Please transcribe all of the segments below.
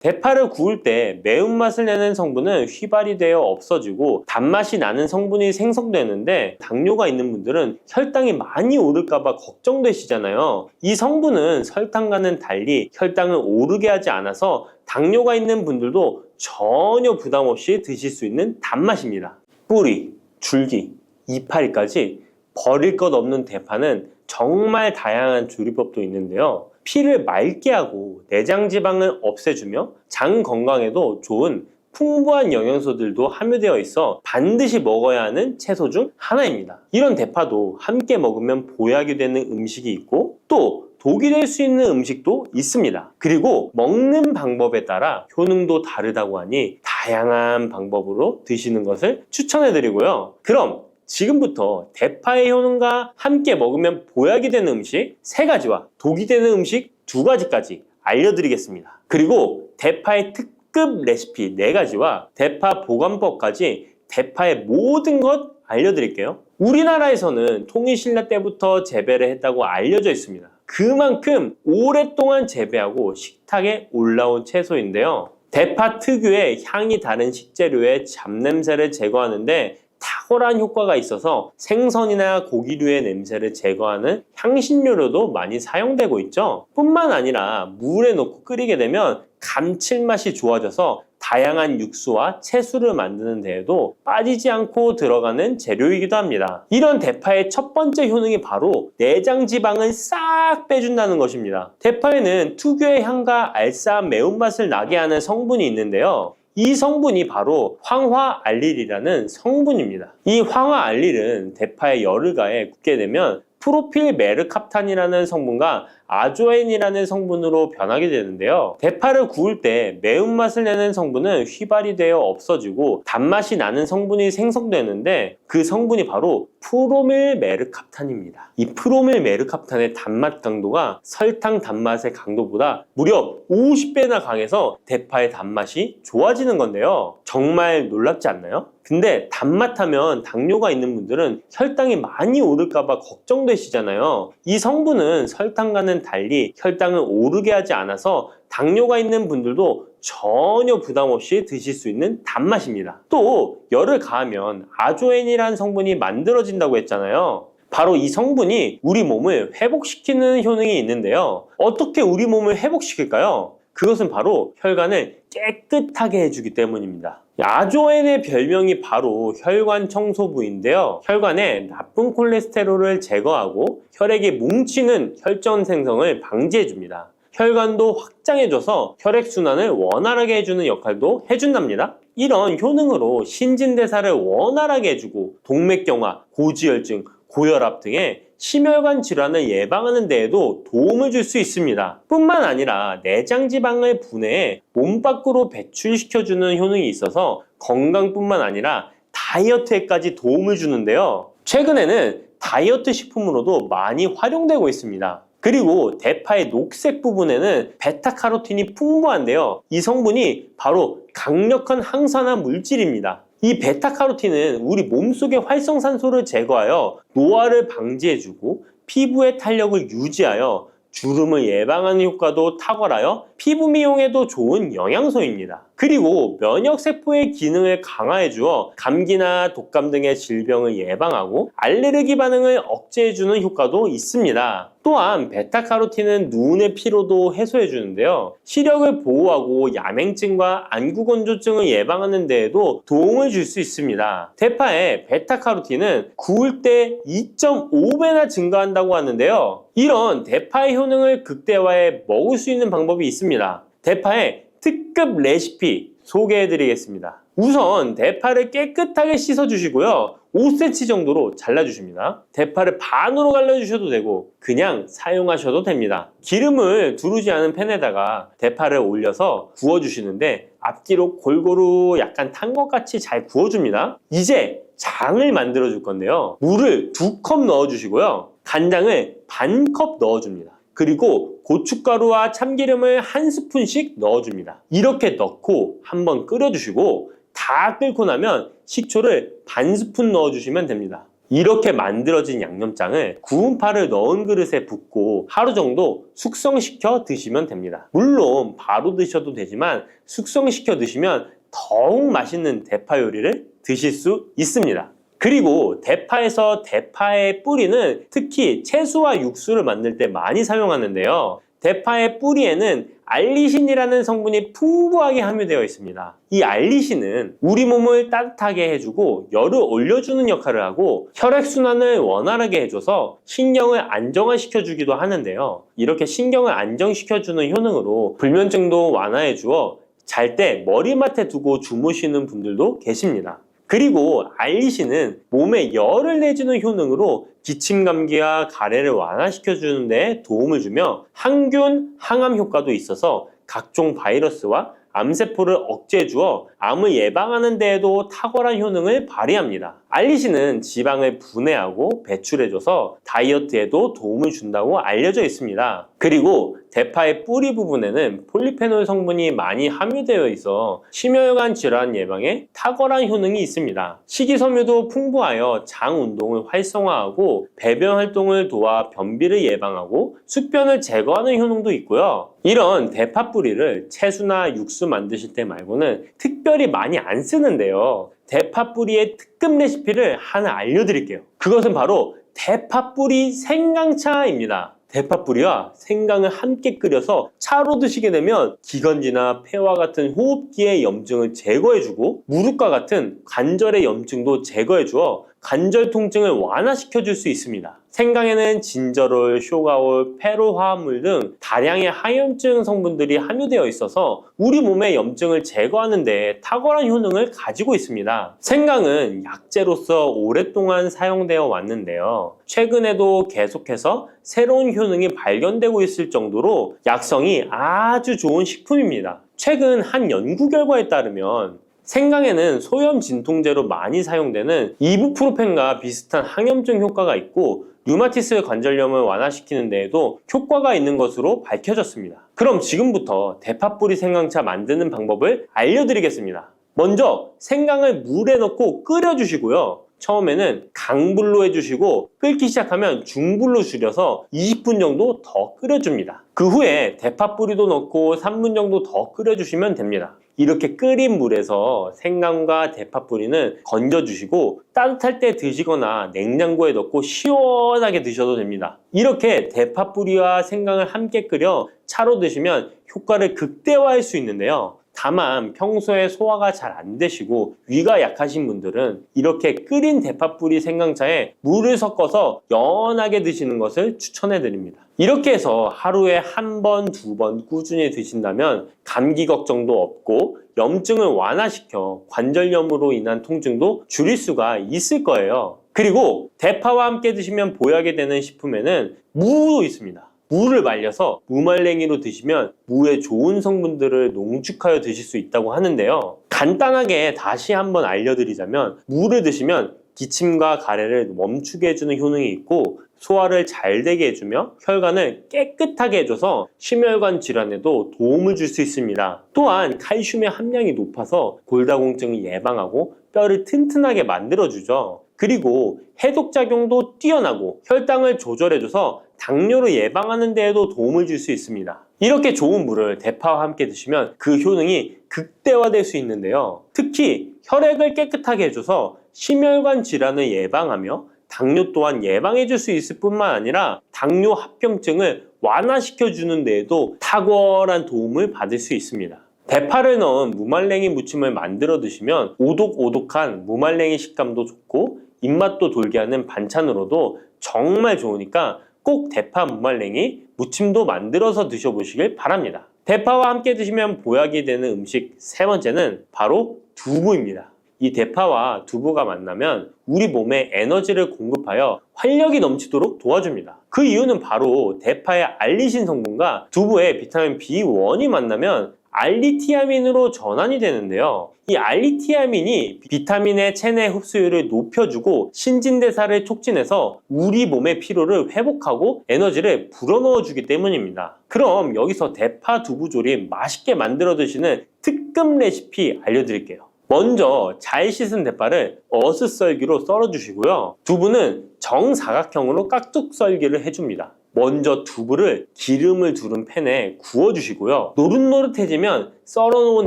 대파를 구울 때 매운맛을 내는 성분은 휘발이 되어 없어지고 단맛이 나는 성분이 생성되는데, 당뇨가 있는 분들은 혈당이 많이 오를까봐 걱정되시잖아요. 이 성분은 설탕과는 달리 혈당을 오르게 하지 않아서 당뇨가 있는 분들도 전혀 부담 없이 드실 수 있는 단맛입니다. 뿌리, 줄기, 이파리까지 버릴 것 없는 대파는 정말 다양한 조리법도 있는데요. 피를 맑게 하고 내장 지방을 없애주며 장 건강에도 좋은 풍부한 영양소들도 함유되어 있어 반드시 먹어야 하는 채소 중 하나입니다. 이런 대파도 함께 먹으면 보약이 되는 음식이 있고, 또 독이 될 수 있는 음식도 있습니다. 그리고 먹는 방법에 따라 효능도 다르다고 하니 다양한 방법으로 드시는 것을 추천해 드리고요. 그럼 지금부터 대파의 효능과 함께 먹으면 보약이 되는 음식 3가지와 독이 되는 음식 2가지까지 알려드리겠습니다. 그리고 대파의 특급 레시피 4가지와 대파 보관법까지, 대파의 모든 것 알려드릴게요. 우리나라에서는 통일신라 때부터 재배를 했다고 알려져 있습니다. 그만큼 오랫동안 재배하고 식탁에 올라온 채소인데요. 대파 특유의 향이 다른 식재료의 잡냄새를 제거하는데 탁월한 효과가 있어서 생선이나 고기류의 냄새를 제거하는 향신료로도 많이 사용되고 있죠. 뿐만 아니라 물에 넣고 끓이게 되면 감칠맛이 좋아져서 다양한 육수와 채소를 만드는 데에도 빠지지 않고 들어가는 재료이기도 합니다. 이런 대파의 첫 번째 효능이 바로 내장 지방을 싹 빼준다는 것입니다. 대파에는 특유의 향과 알싸한 매운맛을 나게 하는 성분이 있는데요. 이 성분이 바로 황화알릴이라는 성분입니다. 이 황화알릴은 대파에 열을 가해 굽게 되면 프로필 메르캅탄이라는 성분과 아조엔이라는 성분으로 변하게 되는데요. 대파를 구울 때 매운맛을 내는 성분은 휘발이 되어 없어지고 단맛이 나는 성분이 생성되는데, 그 성분이 바로 프로밀 메르캅탄입니다. 이 프로밀 메르캅탄의 단맛 강도가 설탕 단맛의 강도보다 무려 50배나 강해서 대파의 단맛이 좋아지는 건데요. 정말 놀랍지 않나요? 근데 단맛 하면 당뇨가 있는 분들은 혈당이 많이 오를까봐 걱정되시잖아요. 이 성분은 설탕과는 달리 혈당을 오르게 하지 않아서 당뇨가 있는 분들도 전혀 부담 없이 드실 수 있는 단맛입니다. 또 열을 가하면 아조엔이라는 성분이 만들어진다고 했잖아요. 바로 이 성분이 우리 몸을 회복시키는 효능이 있는데요. 어떻게 우리 몸을 회복시킬까요? 그것은 바로 혈관을 깨끗하게 해주기 때문입니다. 아조엔의 별명이 바로 혈관 청소부인데요. 혈관에 나쁜 콜레스테롤을 제거하고 혈액이 뭉치는 혈전 생성을 방지해줍니다. 혈관도 확장해줘서 혈액순환을 원활하게 해주는 역할도 해준답니다. 이런 효능으로 신진대사를 원활하게 해주고 동맥경화, 고지혈증, 고혈압 등의 심혈관 질환을 예방하는 데에도 도움을 줄 수 있습니다. 뿐만 아니라 내장지방을 분해해 몸 밖으로 배출시켜주는 효능이 있어서 건강뿐만 아니라 다이어트에까지 도움을 주는데요. 최근에는 다이어트 식품으로도 많이 활용되고 있습니다. 그리고 대파의 녹색 부분에는 베타카로틴이 풍부한데요. 이 성분이 바로 강력한 항산화 물질입니다. 이 베타카로틴은 우리 몸속의 활성산소를 제거하여 노화를 방지해주고 피부의 탄력을 유지하여 주름을 예방하는 효과도 탁월하여 피부 미용에도 좋은 영양소입니다. 그리고 면역세포의 기능을 강화해주어 감기나 독감 등의 질병을 예방하고 알레르기 반응을 억제해주는 효과도 있습니다. 또한 베타카로틴은 눈의 피로도 해소해주는데요. 시력을 보호하고 야맹증과 안구건조증을 예방하는 데에도 도움을 줄 수 있습니다. 대파의 베타카로틴은 구울 때 2.5배나 증가한다고 하는데요. 이런 대파의 효능을 극대화해 먹을 수 있는 방법이 있습니다. 대파의 특급 레시피 소개해드리겠습니다. 우선 대파를 깨끗하게 씻어주시고요. 5cm 정도로 잘라주십니다. 대파를 반으로 갈라주셔도 되고 그냥 사용하셔도 됩니다. 기름을 두르지 않은 팬에다가 대파를 올려서 구워주시는데 앞뒤로 골고루 약간 탄 것 같이 잘 구워줍니다. 이제 장을 만들어 줄 건데요. 물을 2컵 넣어주시고요. 간장을 반 컵 넣어줍니다. 그리고 고춧가루와 참기름을 1스푼씩 넣어줍니다. 이렇게 넣고 한번 끓여주시고 다 끓고 나면 식초를 반 스푼 넣어주시면 됩니다. 이렇게 만들어진 양념장을 구운 파를 넣은 그릇에 붓고 하루 정도 숙성시켜 드시면 됩니다. 물론 바로 드셔도 되지만 숙성시켜 드시면 더욱 맛있는 대파 요리를 드실 수 있습니다. 그리고 대파에서 대파의 뿌리는 특히 채소와 육수를 만들 때 많이 사용하는데요. 대파의 뿌리에는 알리신이라는 성분이 풍부하게 함유되어 있습니다. 이 알리신은 우리 몸을 따뜻하게 해주고 열을 올려주는 역할을 하고 혈액순환을 원활하게 해줘서 신경을 안정화시켜주기도 하는데요. 이렇게 신경을 안정시켜주는 효능으로 불면증도 완화해주어 잘 때 머리맡에 두고 주무시는 분들도 계십니다. 그리고 알리신은 몸에 열을 내주는 효능으로 기침 감기와 가래를 완화시켜주는 데 도움을 주며 항균, 항암 효과도 있어서 각종 바이러스와 암세포를 억제해 주어 암을 예방하는 데에도 탁월한 효능을 발휘합니다. 알리신은 지방을 분해하고 배출해줘서 다이어트에도 도움을 준다고 알려져 있습니다. 그리고 대파의 뿌리 부분에는 폴리페놀 성분이 많이 함유되어 있어 심혈관 질환 예방에 탁월한 효능이 있습니다. 식이섬유도 풍부하여 장 운동을 활성화하고 배변 활동을 도와 변비를 예방하고 숙변을 제거하는 효능도 있고요. 이런 대파 뿌리를 채소나 육수 만드실 때 말고는 특별히 많이 안 쓰는데요. 대파 뿌리의 특급 레시피를 하나 알려드릴게요. 그것은 바로 대파 뿌리 생강차입니다. 대파 뿌리와 생강을 함께 끓여서 차로 드시게 되면 기관지나 폐와 같은 호흡기의 염증을 제거해주고 무릎과 같은 관절의 염증도 제거해주어 관절 통증을 완화시켜줄 수 있습니다. 생강에는 진저롤, 쇼가올, 페로 화합물 등 다량의 항염증 성분들이 함유되어 있어서 우리 몸의 염증을 제거하는 데 탁월한 효능을 가지고 있습니다. 생강은 약재로서 오랫동안 사용되어 왔는데요. 최근에도 계속해서 새로운 효능이 발견되고 있을 정도로 약성이 아주 좋은 식품입니다. 최근 한 연구 결과에 따르면 생강에는 소염 진통제로 많이 사용되는 이부프로펜과 비슷한 항염증 효과가 있고 류마티스 관절염을 완화시키는 데에도 효과가 있는 것으로 밝혀졌습니다. 그럼 지금부터 대파 뿌리 생강차 만드는 방법을 알려드리겠습니다. 먼저 생강을 물에 넣고 끓여주시고요. 처음에는 강불로 해주시고 끓기 시작하면 중불로 줄여서 20분 정도 더 끓여줍니다. 그 후에 대파 뿌리도 넣고 3분 정도 더 끓여주시면 됩니다. 이렇게 끓인 물에서 생강과 대파 뿌리는 건져주시고 따뜻할 때 드시거나 냉장고에 넣고 시원하게 드셔도 됩니다. 이렇게 대파 뿌리와 생강을 함께 끓여 차로 드시면 효과를 극대화할 수 있는데요. 다만 평소에 소화가 잘 안 되시고 위가 약하신 분들은 이렇게 끓인 대파 뿌리 생강차에 물을 섞어서 연하게 드시는 것을 추천해 드립니다. 이렇게 해서 하루에 한 번, 두 번 꾸준히 드신다면 감기 걱정도 없고 염증을 완화시켜 관절염으로 인한 통증도 줄일 수가 있을 거예요. 그리고 대파와 함께 드시면 보약이 되는 식품에는 무도 있습니다. 무를 말려서 무말랭이로 드시면 무의 좋은 성분들을 농축하여 드실 수 있다고 하는데요. 간단하게 다시 한번 알려드리자면 무를 드시면 기침과 가래를 멈추게 해주는 효능이 있고 소화를 잘 되게 해주며 혈관을 깨끗하게 해줘서 심혈관 질환에도 도움을 줄 수 있습니다. 또한 칼슘의 함량이 높아서 골다공증을 예방하고 뼈를 튼튼하게 만들어주죠. 그리고 해독작용도 뛰어나고 혈당을 조절해줘서 당뇨를 예방하는 데에도 도움을 줄 수 있습니다. 이렇게 좋은 물을 대파와 함께 드시면 그 효능이 극대화될 수 있는데요. 특히 혈액을 깨끗하게 해줘서 심혈관 질환을 예방하며 당뇨 또한 예방해 줄 수 있을 뿐만 아니라 당뇨 합병증을 완화시켜 주는 데에도 탁월한 도움을 받을 수 있습니다. 대파를 넣은 무말랭이 무침을 만들어 드시면 오독오독한 무말랭이 식감도 좋고 입맛도 돌게 하는 반찬으로도 정말 좋으니까 꼭 대파 무말랭이 무침도 만들어서 드셔보시길 바랍니다. 대파와 함께 드시면 보약이 되는 음식 세 번째는 바로 두부입니다. 이 대파와 두부가 만나면 우리 몸에 에너지를 공급하여 활력이 넘치도록 도와줍니다. 그 이유는 바로 대파의 알리신 성분과 두부의 비타민 B1이 만나면 알리티아민으로 전환이 되는데요. 이 알리티아민이 비타민의 체내 흡수율을 높여주고 신진대사를 촉진해서 우리 몸의 피로를 회복하고 에너지를 불어넣어 주기 때문입니다. 그럼 여기서 대파 두부 조림 맛있게 만들어 드시는 특급 레시피 알려드릴게요. 먼저 잘 씻은 대파를 어슷썰기로 썰어주시고요. 두부는 정사각형으로 깍둑 썰기를 해줍니다. 먼저 두부를 기름을 두른 팬에 구워주시고요. 노릇노릇해지면 썰어놓은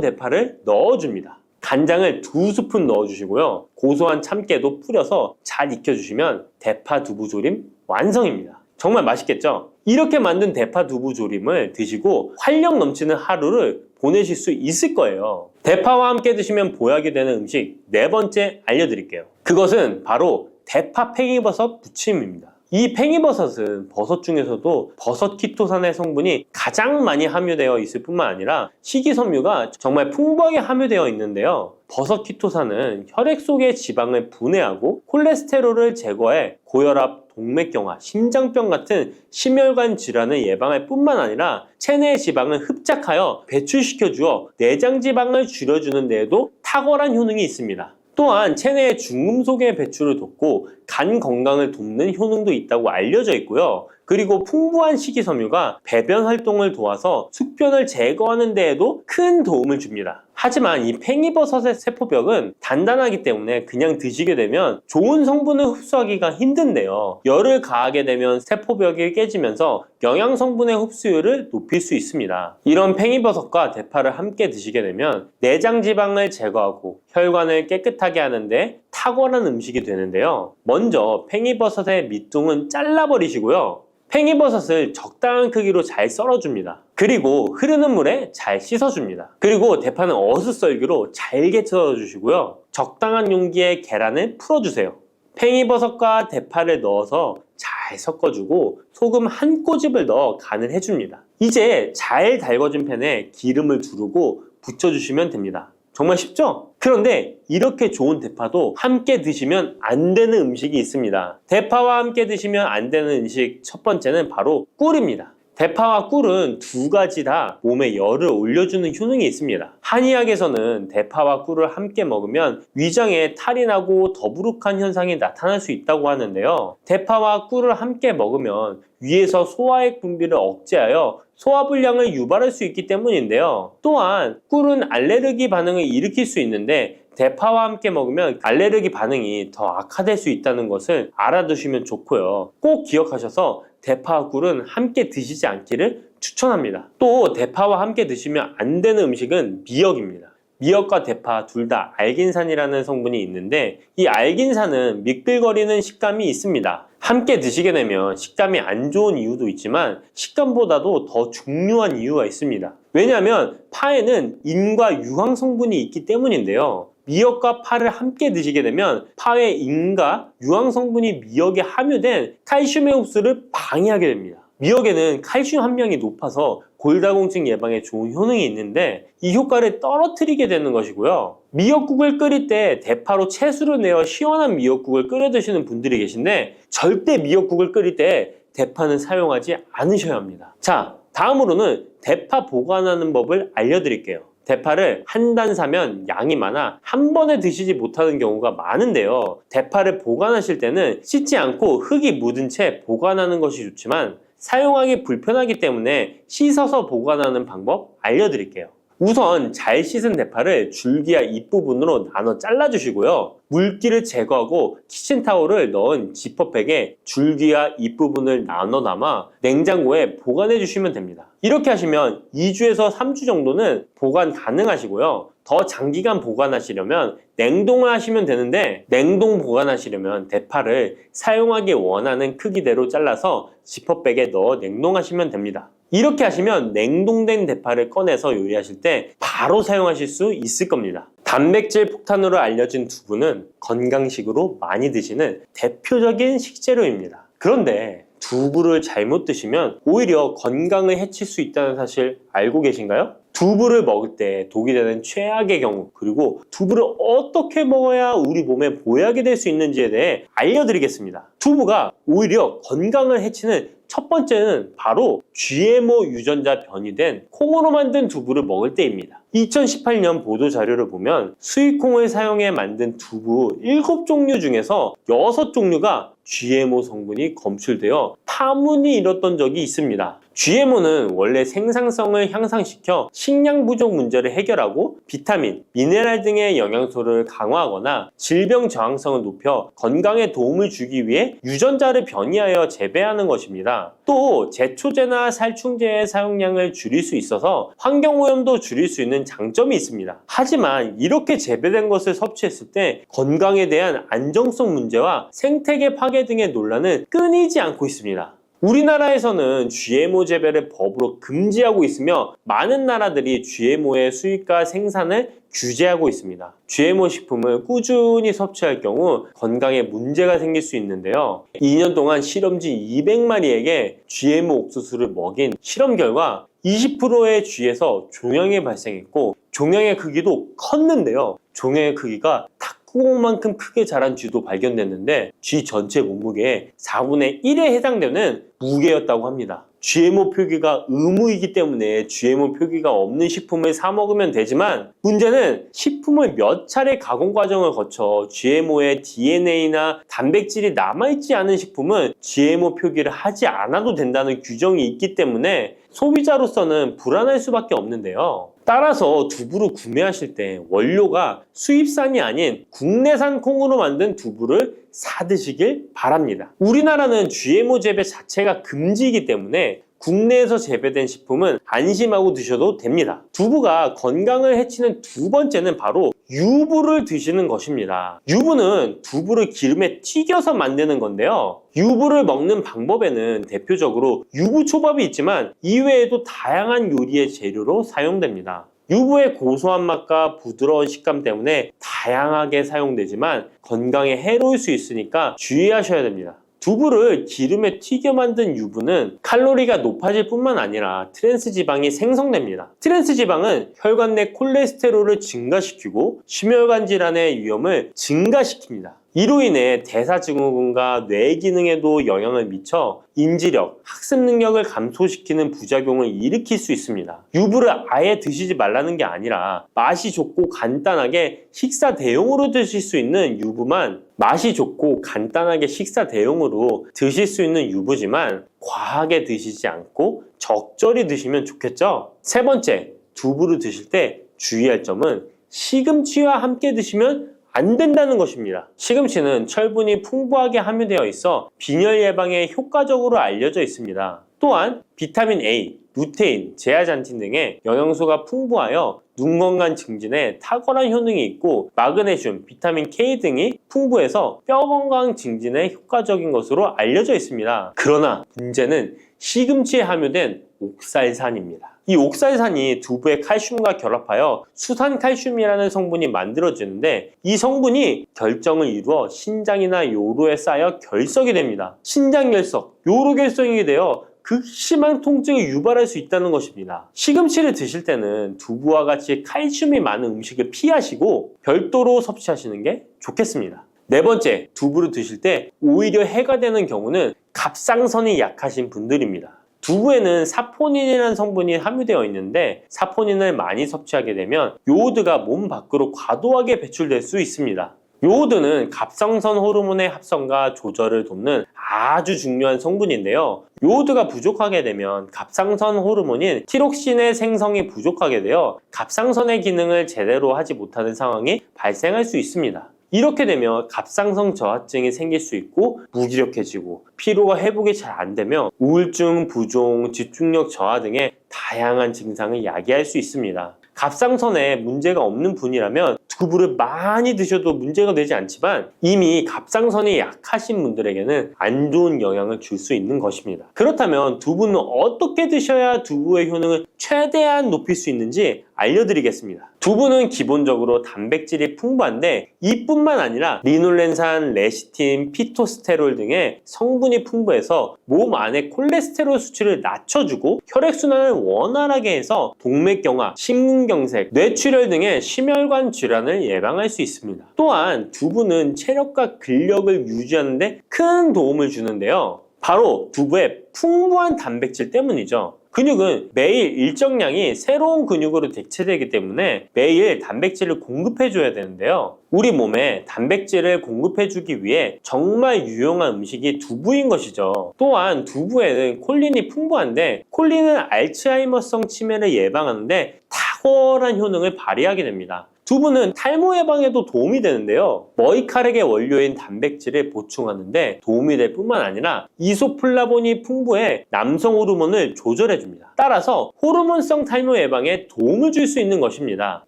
대파를 넣어줍니다. 간장을 2스푼 넣어주시고요. 고소한 참깨도 뿌려서 잘 익혀주시면 대파 두부 조림 완성입니다. 정말 맛있겠죠? 이렇게 만든 대파 두부 조림을 드시고 활력 넘치는 하루를 보내실 수 있을 거예요. 대파와 함께 드시면 보약이 되는 음식 4번째 알려드릴게요. 그것은 바로 대파 팽이버섯 부침입니다. 이 팽이버섯은 버섯 중에서도 버섯 키토산의 성분이 가장 많이 함유되어 있을 뿐만 아니라 식이섬유가 정말 풍부하게 함유되어 있는데요. 버섯 키토산은 혈액 속의 지방을 분해하고 콜레스테롤을 제거해 고혈압, 동맥경화, 심장병 같은 심혈관 질환을 예방할 뿐만 아니라 체내 지방을 흡착하여 배출시켜주어 내장 지방을 줄여주는 데에도 탁월한 효능이 있습니다. 또한 체내의 중금속의 배출을 돕고 간 건강을 돕는 효능도 있다고 알려져 있고요. 그리고 풍부한 식이섬유가 배변 활동을 도와서 숙변을 제거하는 데에도 큰 도움을 줍니다. 하지만 이 팽이버섯의 세포벽은 단단하기 때문에 그냥 드시게 되면 좋은 성분을 흡수하기가 힘든데요. 열을 가하게 되면 세포벽이 깨지면서 영양 성분의 흡수율을 높일 수 있습니다. 이런 팽이버섯과 대파를 함께 드시게 되면 내장 지방을 제거하고 혈관을 깨끗하게 하는데 탁월한 음식이 되는데요. 먼저 팽이버섯의 밑둥은 잘라버리시고요. 팽이버섯을 적당한 크기로 잘 썰어줍니다. 그리고 흐르는 물에 잘 씻어줍니다. 그리고 대파는 어슷썰기로 잘게 썰어주시고요. 적당한 용기에 계란을 풀어주세요. 팽이버섯과 대파를 넣어서 잘 섞어주고 소금 한 꼬집을 넣어 간을 해줍니다. 이제 잘 달궈진 팬에 기름을 두르고 붙여주시면 됩니다. 정말 쉽죠? 그런데 이렇게 좋은 대파도 함께 드시면 안 되는 음식이 있습니다. 대파와 함께 드시면 안 되는 음식 첫 번째는 바로 꿀입니다. 대파와 꿀은 2가지 다 몸에 열을 올려주는 효능이 있습니다. 한의학에서는 대파와 꿀을 함께 먹으면 위장에 탈이 나고 더부룩한 현상이 나타날 수 있다고 하는데요. 대파와 꿀을 함께 먹으면 위에서 소화액 분비를 억제하여 소화불량을 유발할 수 있기 때문인데요. 또한 꿀은 알레르기 반응을 일으킬 수 있는데 대파와 함께 먹으면 알레르기 반응이 더 악화될 수 있다는 것을 알아두시면 좋고요. 꼭 기억하셔서 대파와 꿀은 함께 드시지 않기를 추천합니다. 또 대파와 함께 드시면 안 되는 음식은 미역입니다. 미역과 대파 둘 다 알긴산이라는 성분이 있는데 이 알긴산은 미끌거리는 식감이 있습니다. 함께 드시게 되면 식감이 안 좋은 이유도 있지만 식감보다도 더 중요한 이유가 있습니다. 왜냐하면 파에는 인과 유황 성분이 있기 때문인데요. 미역과 파를 함께 드시게 되면 파의 인과 유황 성분이 미역에 함유된 칼슘의 흡수를 방해하게 됩니다. 미역에는 칼슘 함량이 높아서 골다공증 예방에 좋은 효능이 있는데 이 효과를 떨어뜨리게 되는 것이고요. 미역국을 끓일 때 대파로 채수를 내어 시원한 미역국을 끓여 드시는 분들이 계신데 절대 미역국을 끓일 때 대파는 사용하지 않으셔야 합니다. 자, 다음으로는 대파 보관하는 법을 알려드릴게요. 대파를 한 단 사면 양이 많아 한 번에 드시지 못하는 경우가 많은데요. 대파를 보관하실 때는 씻지 않고 흙이 묻은 채 보관하는 것이 좋지만 사용하기 불편하기 때문에 씻어서 보관하는 방법 알려드릴게요. 우선 잘 씻은 대파를 줄기와 잎부분으로 나눠 잘라주시고요. 물기를 제거하고 키친타올을 넣은 지퍼백에 줄기와 잎부분을 나눠 담아 냉장고에 보관해 주시면 됩니다. 이렇게 하시면 2주에서 3주 정도는 보관 가능하시고요. 더 장기간 보관하시려면 냉동을 하시면 되는데 냉동 보관하시려면 대파를 사용하기 원하는 크기대로 잘라서 지퍼백에 넣어 냉동하시면 됩니다. 이렇게 하시면 냉동된 대파를 꺼내서 요리하실 때 바로 사용하실 수 있을 겁니다. 단백질 폭탄으로 알려진 두부는 건강식으로 많이 드시는 대표적인 식재료입니다. 그런데 두부를 잘못 드시면 오히려 건강을 해칠 수 있다는 사실 알고 계신가요? 두부를 먹을 때 독이 되는 최악의 경우, 그리고 두부를 어떻게 먹어야 우리 몸에 보약이 될 수 있는지에 대해 알려드리겠습니다. 두부가 오히려 건강을 해치는 첫 번째는 바로 GMO 유전자 변이된 콩으로 만든 두부를 먹을 때입니다. 2018년 보도 자료를 보면 수익콩을 사용해 만든 두부 7종류 중에서 6종류가 GMO 성분이 검출되어 파문이 일었던 적이 있습니다. GMO는 원래 생산성을 향상시켜 식량 부족 문제를 해결하고 비타민, 미네랄 등의 영양소를 강화하거나 질병 저항성을 높여 건강에 도움을 주기 위해 유전자를 변이하여 재배하는 것입니다. 또 제초제나 살충제의 사용량을 줄일 수 있어서 환경오염도 줄일 수 있는 장점이 있습니다. 하지만 이렇게 재배된 것을 섭취했을 때 건강에 대한 안정성 문제와 생태계 파괴 등의 논란은 끊이지 않고 있습니다. 우리나라에서는 GMO 재배를 법으로 금지하고 있으며 많은 나라들이 GMO의 수입과 생산을 규제하고 있습니다. GMO 식품을 꾸준히 섭취할 경우 건강에 문제가 생길 수 있는데요. 2년 동안 실험지 200마리에게 GMO 옥수수를 먹인 실험 결과 20%의 쥐에서 종양이 발생했고 종양의 크기도 컸는데요. 종양의 크기가 탁구공만큼 크게 자란 쥐도 발견됐는데 쥐 전체 몸무게의 4분의 1에 해당되는 무게였다고 합니다. GMO 표기가 의무이기 때문에 GMO 표기가 없는 식품을 사 먹으면 되지만 문제는 식품을 몇 차례 가공 과정을 거쳐 GMO의 DNA나 단백질이 남아있지 않은 식품은 GMO 표기를 하지 않아도 된다는 규정이 있기 때문에 소비자로서는 불안할 수밖에 없는데요. 따라서 두부를 구매하실 때 원료가 수입산이 아닌 국내산 콩으로 만든 두부를 사 드시길 바랍니다. 우리나라는 GMO 재배 자체가 금지이기 때문에 국내에서 재배된 식품은 안심하고 드셔도 됩니다. 두부가 건강을 해치는 두 번째는 바로 유부를 드시는 것입니다. 유부는 두부를 기름에 튀겨서 만드는 건데요. 유부를 먹는 방법에는 대표적으로 유부초밥이 있지만 이외에도 다양한 요리의 재료로 사용됩니다. 유부의 고소한 맛과 부드러운 식감 때문에 다양하게 사용되지만 건강에 해로울 수 있으니까 주의하셔야 됩니다. 두부를 기름에 튀겨 만든 유부는 칼로리가 높아질 뿐만 아니라 트랜스 지방이 생성됩니다. 트랜스 지방은 혈관 내 콜레스테롤을 증가시키고 심혈관 질환의 위험을 증가시킵니다. 이로 인해 대사증후군과 뇌 기능에도 영향을 미쳐 인지력, 학습 능력을 감소시키는 부작용을 일으킬 수 있습니다. 유부를 아예 드시지 말라는 게 아니라 맛이 좋고 간단하게 식사 대용으로 드실 수 있는 유부만 맛이 좋고 간단하게 식사 대용으로 드실 수 있는 유부지만 과하게 드시지 않고 적절히 드시면 좋겠죠? 세 번째, 두부를 드실 때 주의할 점은 시금치와 함께 드시면 안 된다는 것입니다. 시금치는 철분이 풍부하게 함유되어 있어 빈혈 예방에 효과적으로 알려져 있습니다. 또한 비타민 A, 루테인, 제아잔틴 등의 영양소가 풍부하여 눈 건강 증진에 탁월한 효능이 있고 마그네슘, 비타민 K 등이 풍부해서 뼈 건강 증진에 효과적인 것으로 알려져 있습니다. 그러나 문제는 시금치에 함유된 옥살산입니다. 이 옥살산이 두부의 칼슘과 결합하여 수산칼슘이라는 성분이 만들어지는데 이 성분이 결정을 이루어 신장이나 요로에 쌓여 결석이 됩니다. 신장결석, 요로결석이 되어 극심한 통증을 유발할 수 있다는 것입니다. 시금치를 드실 때는 두부와 같이 칼슘이 많은 음식을 피하시고 별도로 섭취하시는 게 좋겠습니다. 네 번째, 두부를 드실 때 오히려 해가 되는 경우는 갑상선이 약하신 분들입니다. 두부에는 사포닌이라는 성분이 함유되어 있는데 사포닌을 많이 섭취하게 되면 요오드가 몸 밖으로 과도하게 배출될 수 있습니다. 요오드는 갑상선 호르몬의 합성과 조절을 돕는 아주 중요한 성분인데요. 요오드가 부족하게 되면 갑상선 호르몬인 티록신의 생성이 부족하게 되어 갑상선의 기능을 제대로 하지 못하는 상황이 발생할 수 있습니다. 이렇게 되면 갑상선 저하증이 생길 수 있고 무기력해지고 피로가 회복이 잘 안 되며 우울증, 부종, 집중력 저하 등의 다양한 증상을 야기할 수 있습니다. 갑상선에 문제가 없는 분이라면 두부를 많이 드셔도 문제가 되지 않지만 이미 갑상선이 약하신 분들에게는 안 좋은 영향을 줄 수 있는 것입니다. 그렇다면 두부는 어떻게 드셔야 두부의 효능을 최대한 높일 수 있는지 알려드리겠습니다. 두부는 기본적으로 단백질이 풍부한데 이뿐만 아니라 리놀렌산, 레시틴, 피토스테롤 등의 성분이 풍부해서 몸 안의 콜레스테롤 수치를 낮춰주고 혈액순환을 원활하게 해서 동맥경화, 심근경색, 뇌출혈 등의 심혈관 질환을 예방할 수 있습니다. 또한 두부는 체력과 근력을 유지하는 데 큰 도움을 주는데요. 바로 두부의 풍부한 단백질 때문이죠. 근육은 매일 일정량이 새로운 근육으로 대체되기 때문에 매일 단백질을 공급해줘야 되는데요. 우리 몸에 단백질을 공급해주기 위해 정말 유용한 음식이 두부인 것이죠. 또한 두부에는 콜린이 풍부한데 콜린은 알츠하이머성 치매를 예방하는데 탁월한 효능을 발휘하게 됩니다. 두부는 탈모 예방에도 도움이 되는데요. 머리카락의 원료인 단백질을 보충하는데 도움이 될 뿐만 아니라 이소플라본이 풍부해 남성 호르몬을 조절해줍니다. 따라서 호르몬성 탈모 예방에 도움을 줄 수 있는 것입니다.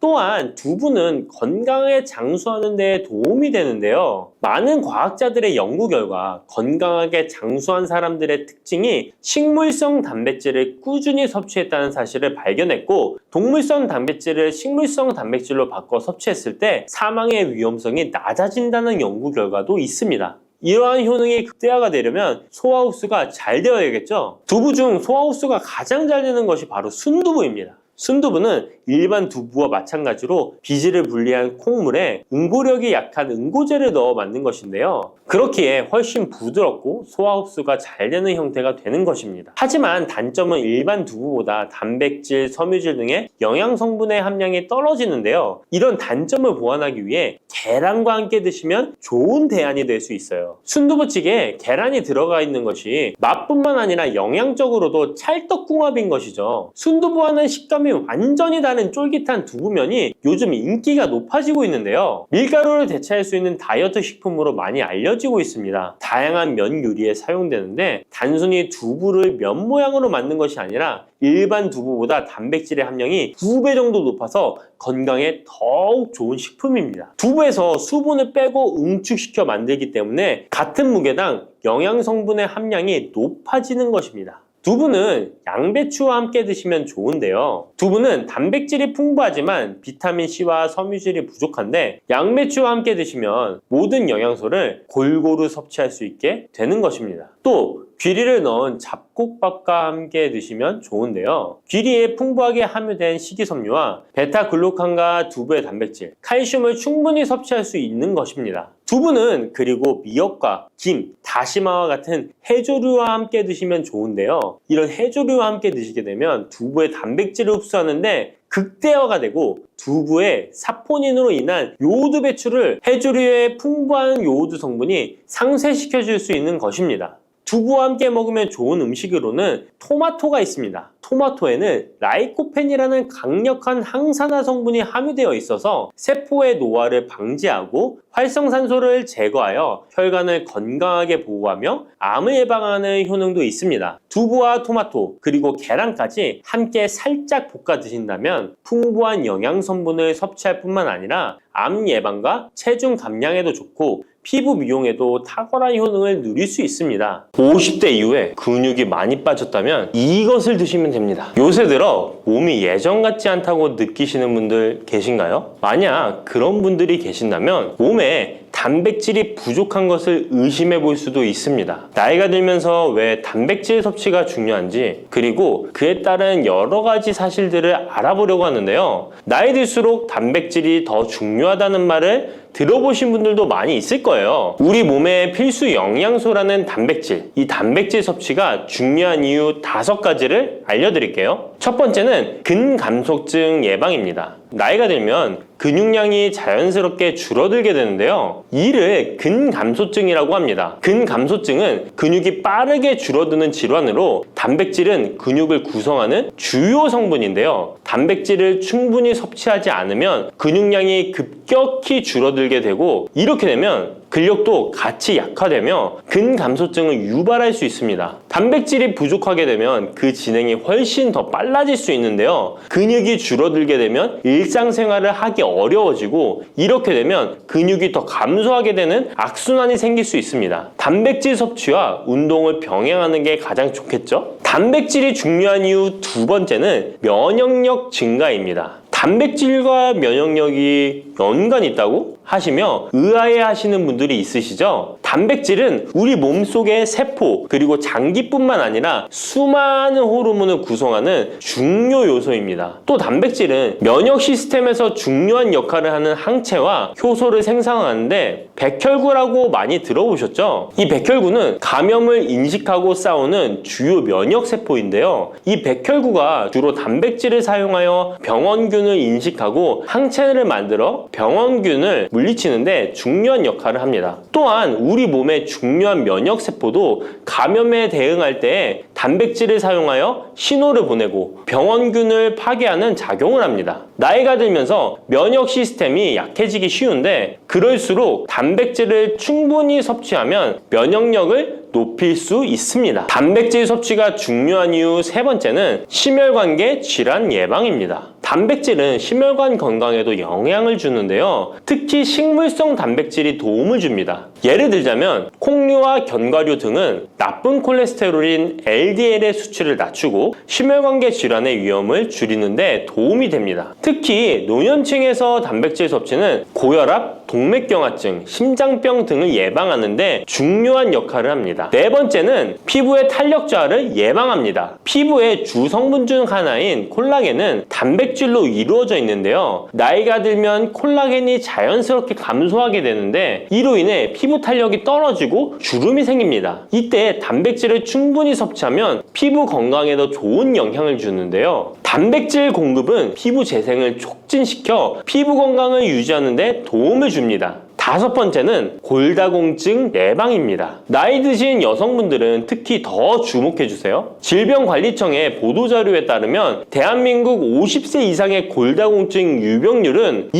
또한 두부는 건강하게 장수하는 데 도움이 되는데요. 많은 과학자들의 연구 결과 건강하게 장수한 사람들의 특징이 식물성 단백질을 꾸준히 섭취했다는 사실을 발견했고, 동물성 단백질을 식물성 단백질로 바꿔 섭취했을 때 사망의 위험성이 낮아진다는 연구 결과도 있습니다. 이러한 효능이 극대화가 되려면 소화 흡수가 잘 되어야겠죠. 두부 중 소화 흡수가 가장 잘 되는 것이 바로 순두부입니다. 순두부는 일반 두부와 마찬가지로 비질을 분리한 콩물에 응고력이 약한 응고제를 넣어 만든 것인데요. 그렇기에 훨씬 부드럽고 소화 흡수가 잘 되는 형태가 되는 것입니다. 하지만 단점은 일반 두부보다 단백질, 섬유질 등의 영양 성분의 함량이 떨어지는데요. 이런 단점을 보완하기 위해 계란과 함께 드시면 좋은 대안이 될 수 있어요. 순두부찌개에 계란이 들어가 있는 것이 맛뿐만 아니라 영양적으로도 찰떡궁합인 것이죠. 순두부와는 식감이 완전히 다른 쫄깃한 두부면이 요즘 인기가 높아지고 있는데요. 밀가루를 대체할 수 있는 다이어트 식품으로 많이 알려지고 있습니다. 다양한 면 요리에 사용되는데 단순히 두부를 면 모양으로 만든 것이 아니라 일반 두부보다 단백질의 함량이 2배 정도 높아서 건강에 더욱 좋은 식품입니다. 두부에서 수분을 빼고 응축시켜 만들기 때문에 같은 무게당 영양 성분의 함량이 높아지는 것입니다. 두부는 양배추와 함께 드시면 좋은데요. 두부는 단백질이 풍부하지만 비타민C와 섬유질이 부족한데 양배추와 함께 드시면 모든 영양소를 골고루 섭취할 수 있게 되는 것입니다. 또 귀리를 넣은 잡곡밥과 함께 드시면 좋은데요. 귀리에 풍부하게 함유된 식이섬유와 베타글루칸과 두부의 단백질, 칼슘을 충분히 섭취할 수 있는 것입니다. 두부는 그리고 미역과 김, 다시마와 같은 해조류와 함께 드시면 좋은데요. 이런 해조류와 함께 드시게 되면 두부의 단백질을 흡수하는데 극대화가 되고 두부의 사포닌으로 인한 요오드 배출을 해조류의 풍부한 요오드 성분이 상쇄시켜 줄 수 있는 것입니다. 두부와 함께 먹으면 좋은 음식으로는 토마토가 있습니다. 토마토에는 라이코펜이라는 강력한 항산화 성분이 함유되어 있어서 세포의 노화를 방지하고 활성산소를 제거하여 혈관을 건강하게 보호하며 암을 예방하는 효능도 있습니다. 두부와 토마토 그리고 계란까지 함께 살짝 볶아 드신다면 풍부한 영양 성분을 섭취할 뿐만 아니라 암 예방과 체중 감량에도 좋고 피부 미용에도 탁월한 효능을 누릴 수 있습니다. 50대 이후에 근육이 많이 빠졌다면 이것을 드시면 됩니다. 요새 들어 몸이 예전 같지 않다고 느끼시는 분들 계신가요? 만약 그런 분들이 계신다면 몸에 단백질이 부족한 것을 의심해 볼 수도 있습니다. 나이가 들면서 왜 단백질 섭취가 중요한지 그리고 그에 따른 여러 가지 사실들을 알아보려고 하는데요. 나이 들수록 단백질이 더 중요하다는 말을 들어보신 분들도 많이 있을 거예요. 우리 몸의 필수 영양소라는 단백질, 이 단백질 섭취가 중요한 이유 5가지를 알려드릴게요. 첫 번째는 근감소증 예방입니다. 나이가 들면 근육량이 자연스럽게 줄어들게 되는데요. 이를 근감소증이라고 합니다. 근감소증은 근육이 빠르게 줄어드는 질환으로 단백질은 근육을 구성하는 주요 성분인데요. 단백질을 충분히 섭취하지 않으면 근육량이 급격히 줄어들게 되고 이렇게 되면 근력도 같이 약화되며 근감소증을 유발할 수 있습니다. 단백질이 부족하게 되면 그 진행이 훨씬 더 빨라질 수 있는데요. 근육이 줄어들게 되면 일상생활을 하기 어려워지고 이렇게 되면 근육이 더 감소하게 되는 악순환이 생길 수 있습니다. 단백질 섭취와 운동을 병행하는 게 가장 좋겠죠? 단백질이 중요한 이유 2번째는 면역력 증가입니다. 단백질과 면역력이 연관이 있다고 하시며 의아해 하시는 분들이 있으시죠? 단백질은 우리 몸속의 세포 그리고 장기뿐만 아니라 수많은 호르몬을 구성하는 중요 요소입니다. 또 단백질은 면역 시스템에서 중요한 역할을 하는 항체와 효소를 생성하는데 백혈구라고 많이 들어보셨죠? 이 백혈구는 감염을 인식하고 싸우는 주요 면역세포인데요. 이 백혈구가 주로 단백질을 사용하여 병원균을 인식하고 항체를 만들어 병원균을 물리치는데 중요한 역할을 합니다. 또한 우리 몸의 중요한 면역세포도 감염에 대응할 때 단백질을 사용하여 신호를 보내고 병원균을 파괴하는 작용을 합니다. 나이가 들면서 면역 시스템이 약해지기 쉬운데 그럴수록 단백질을 충분히 섭취하면 면역력을 높일 수 있습니다. 단백질 섭취가 중요한 이유 세 번째는 심혈관계 질환 예방입니다. 단백질은 심혈관 건강에도 영향을 주는데요. 특히 식물성 단백질이 도움을 줍니다. 예를 들자면 콩류와 견과류 등은 나쁜 콜레스테롤인 LDL의 수치를 낮추고 심혈관계 질환의 위험을 줄이는데 도움이 됩니다. 특히 노년층에서 단백질 섭취는 고혈압, 동맥경화증, 심장병 등을 예방하는데 중요한 역할을 합니다. 네 번째는 피부의 탄력 저하를 예방합니다. 피부의 주 성분 중 하나인 콜라겐은 단백질로 이루어져 있는데요. 나이가 들면 콜라겐이 자연스럽게 감소하게 되는데 이로 인해 피부 탄력이 떨어지고 주름이 생깁니다. 이때 단백질을 충분히 섭취하면 피부 건강에도 좋은 영향을 주는데요. 단백질 공급은 피부 재생을 촉진시켜 피부 건강을 유지하는 데 도움을 줍니다. 다섯 번째는 골다공증 예방입니다. 나이 드신 여성분들은 특히 더 주목해주세요. 질병관리청의 보도자료에 따르면 대한민국 50세 이상의 골다공증 유병률은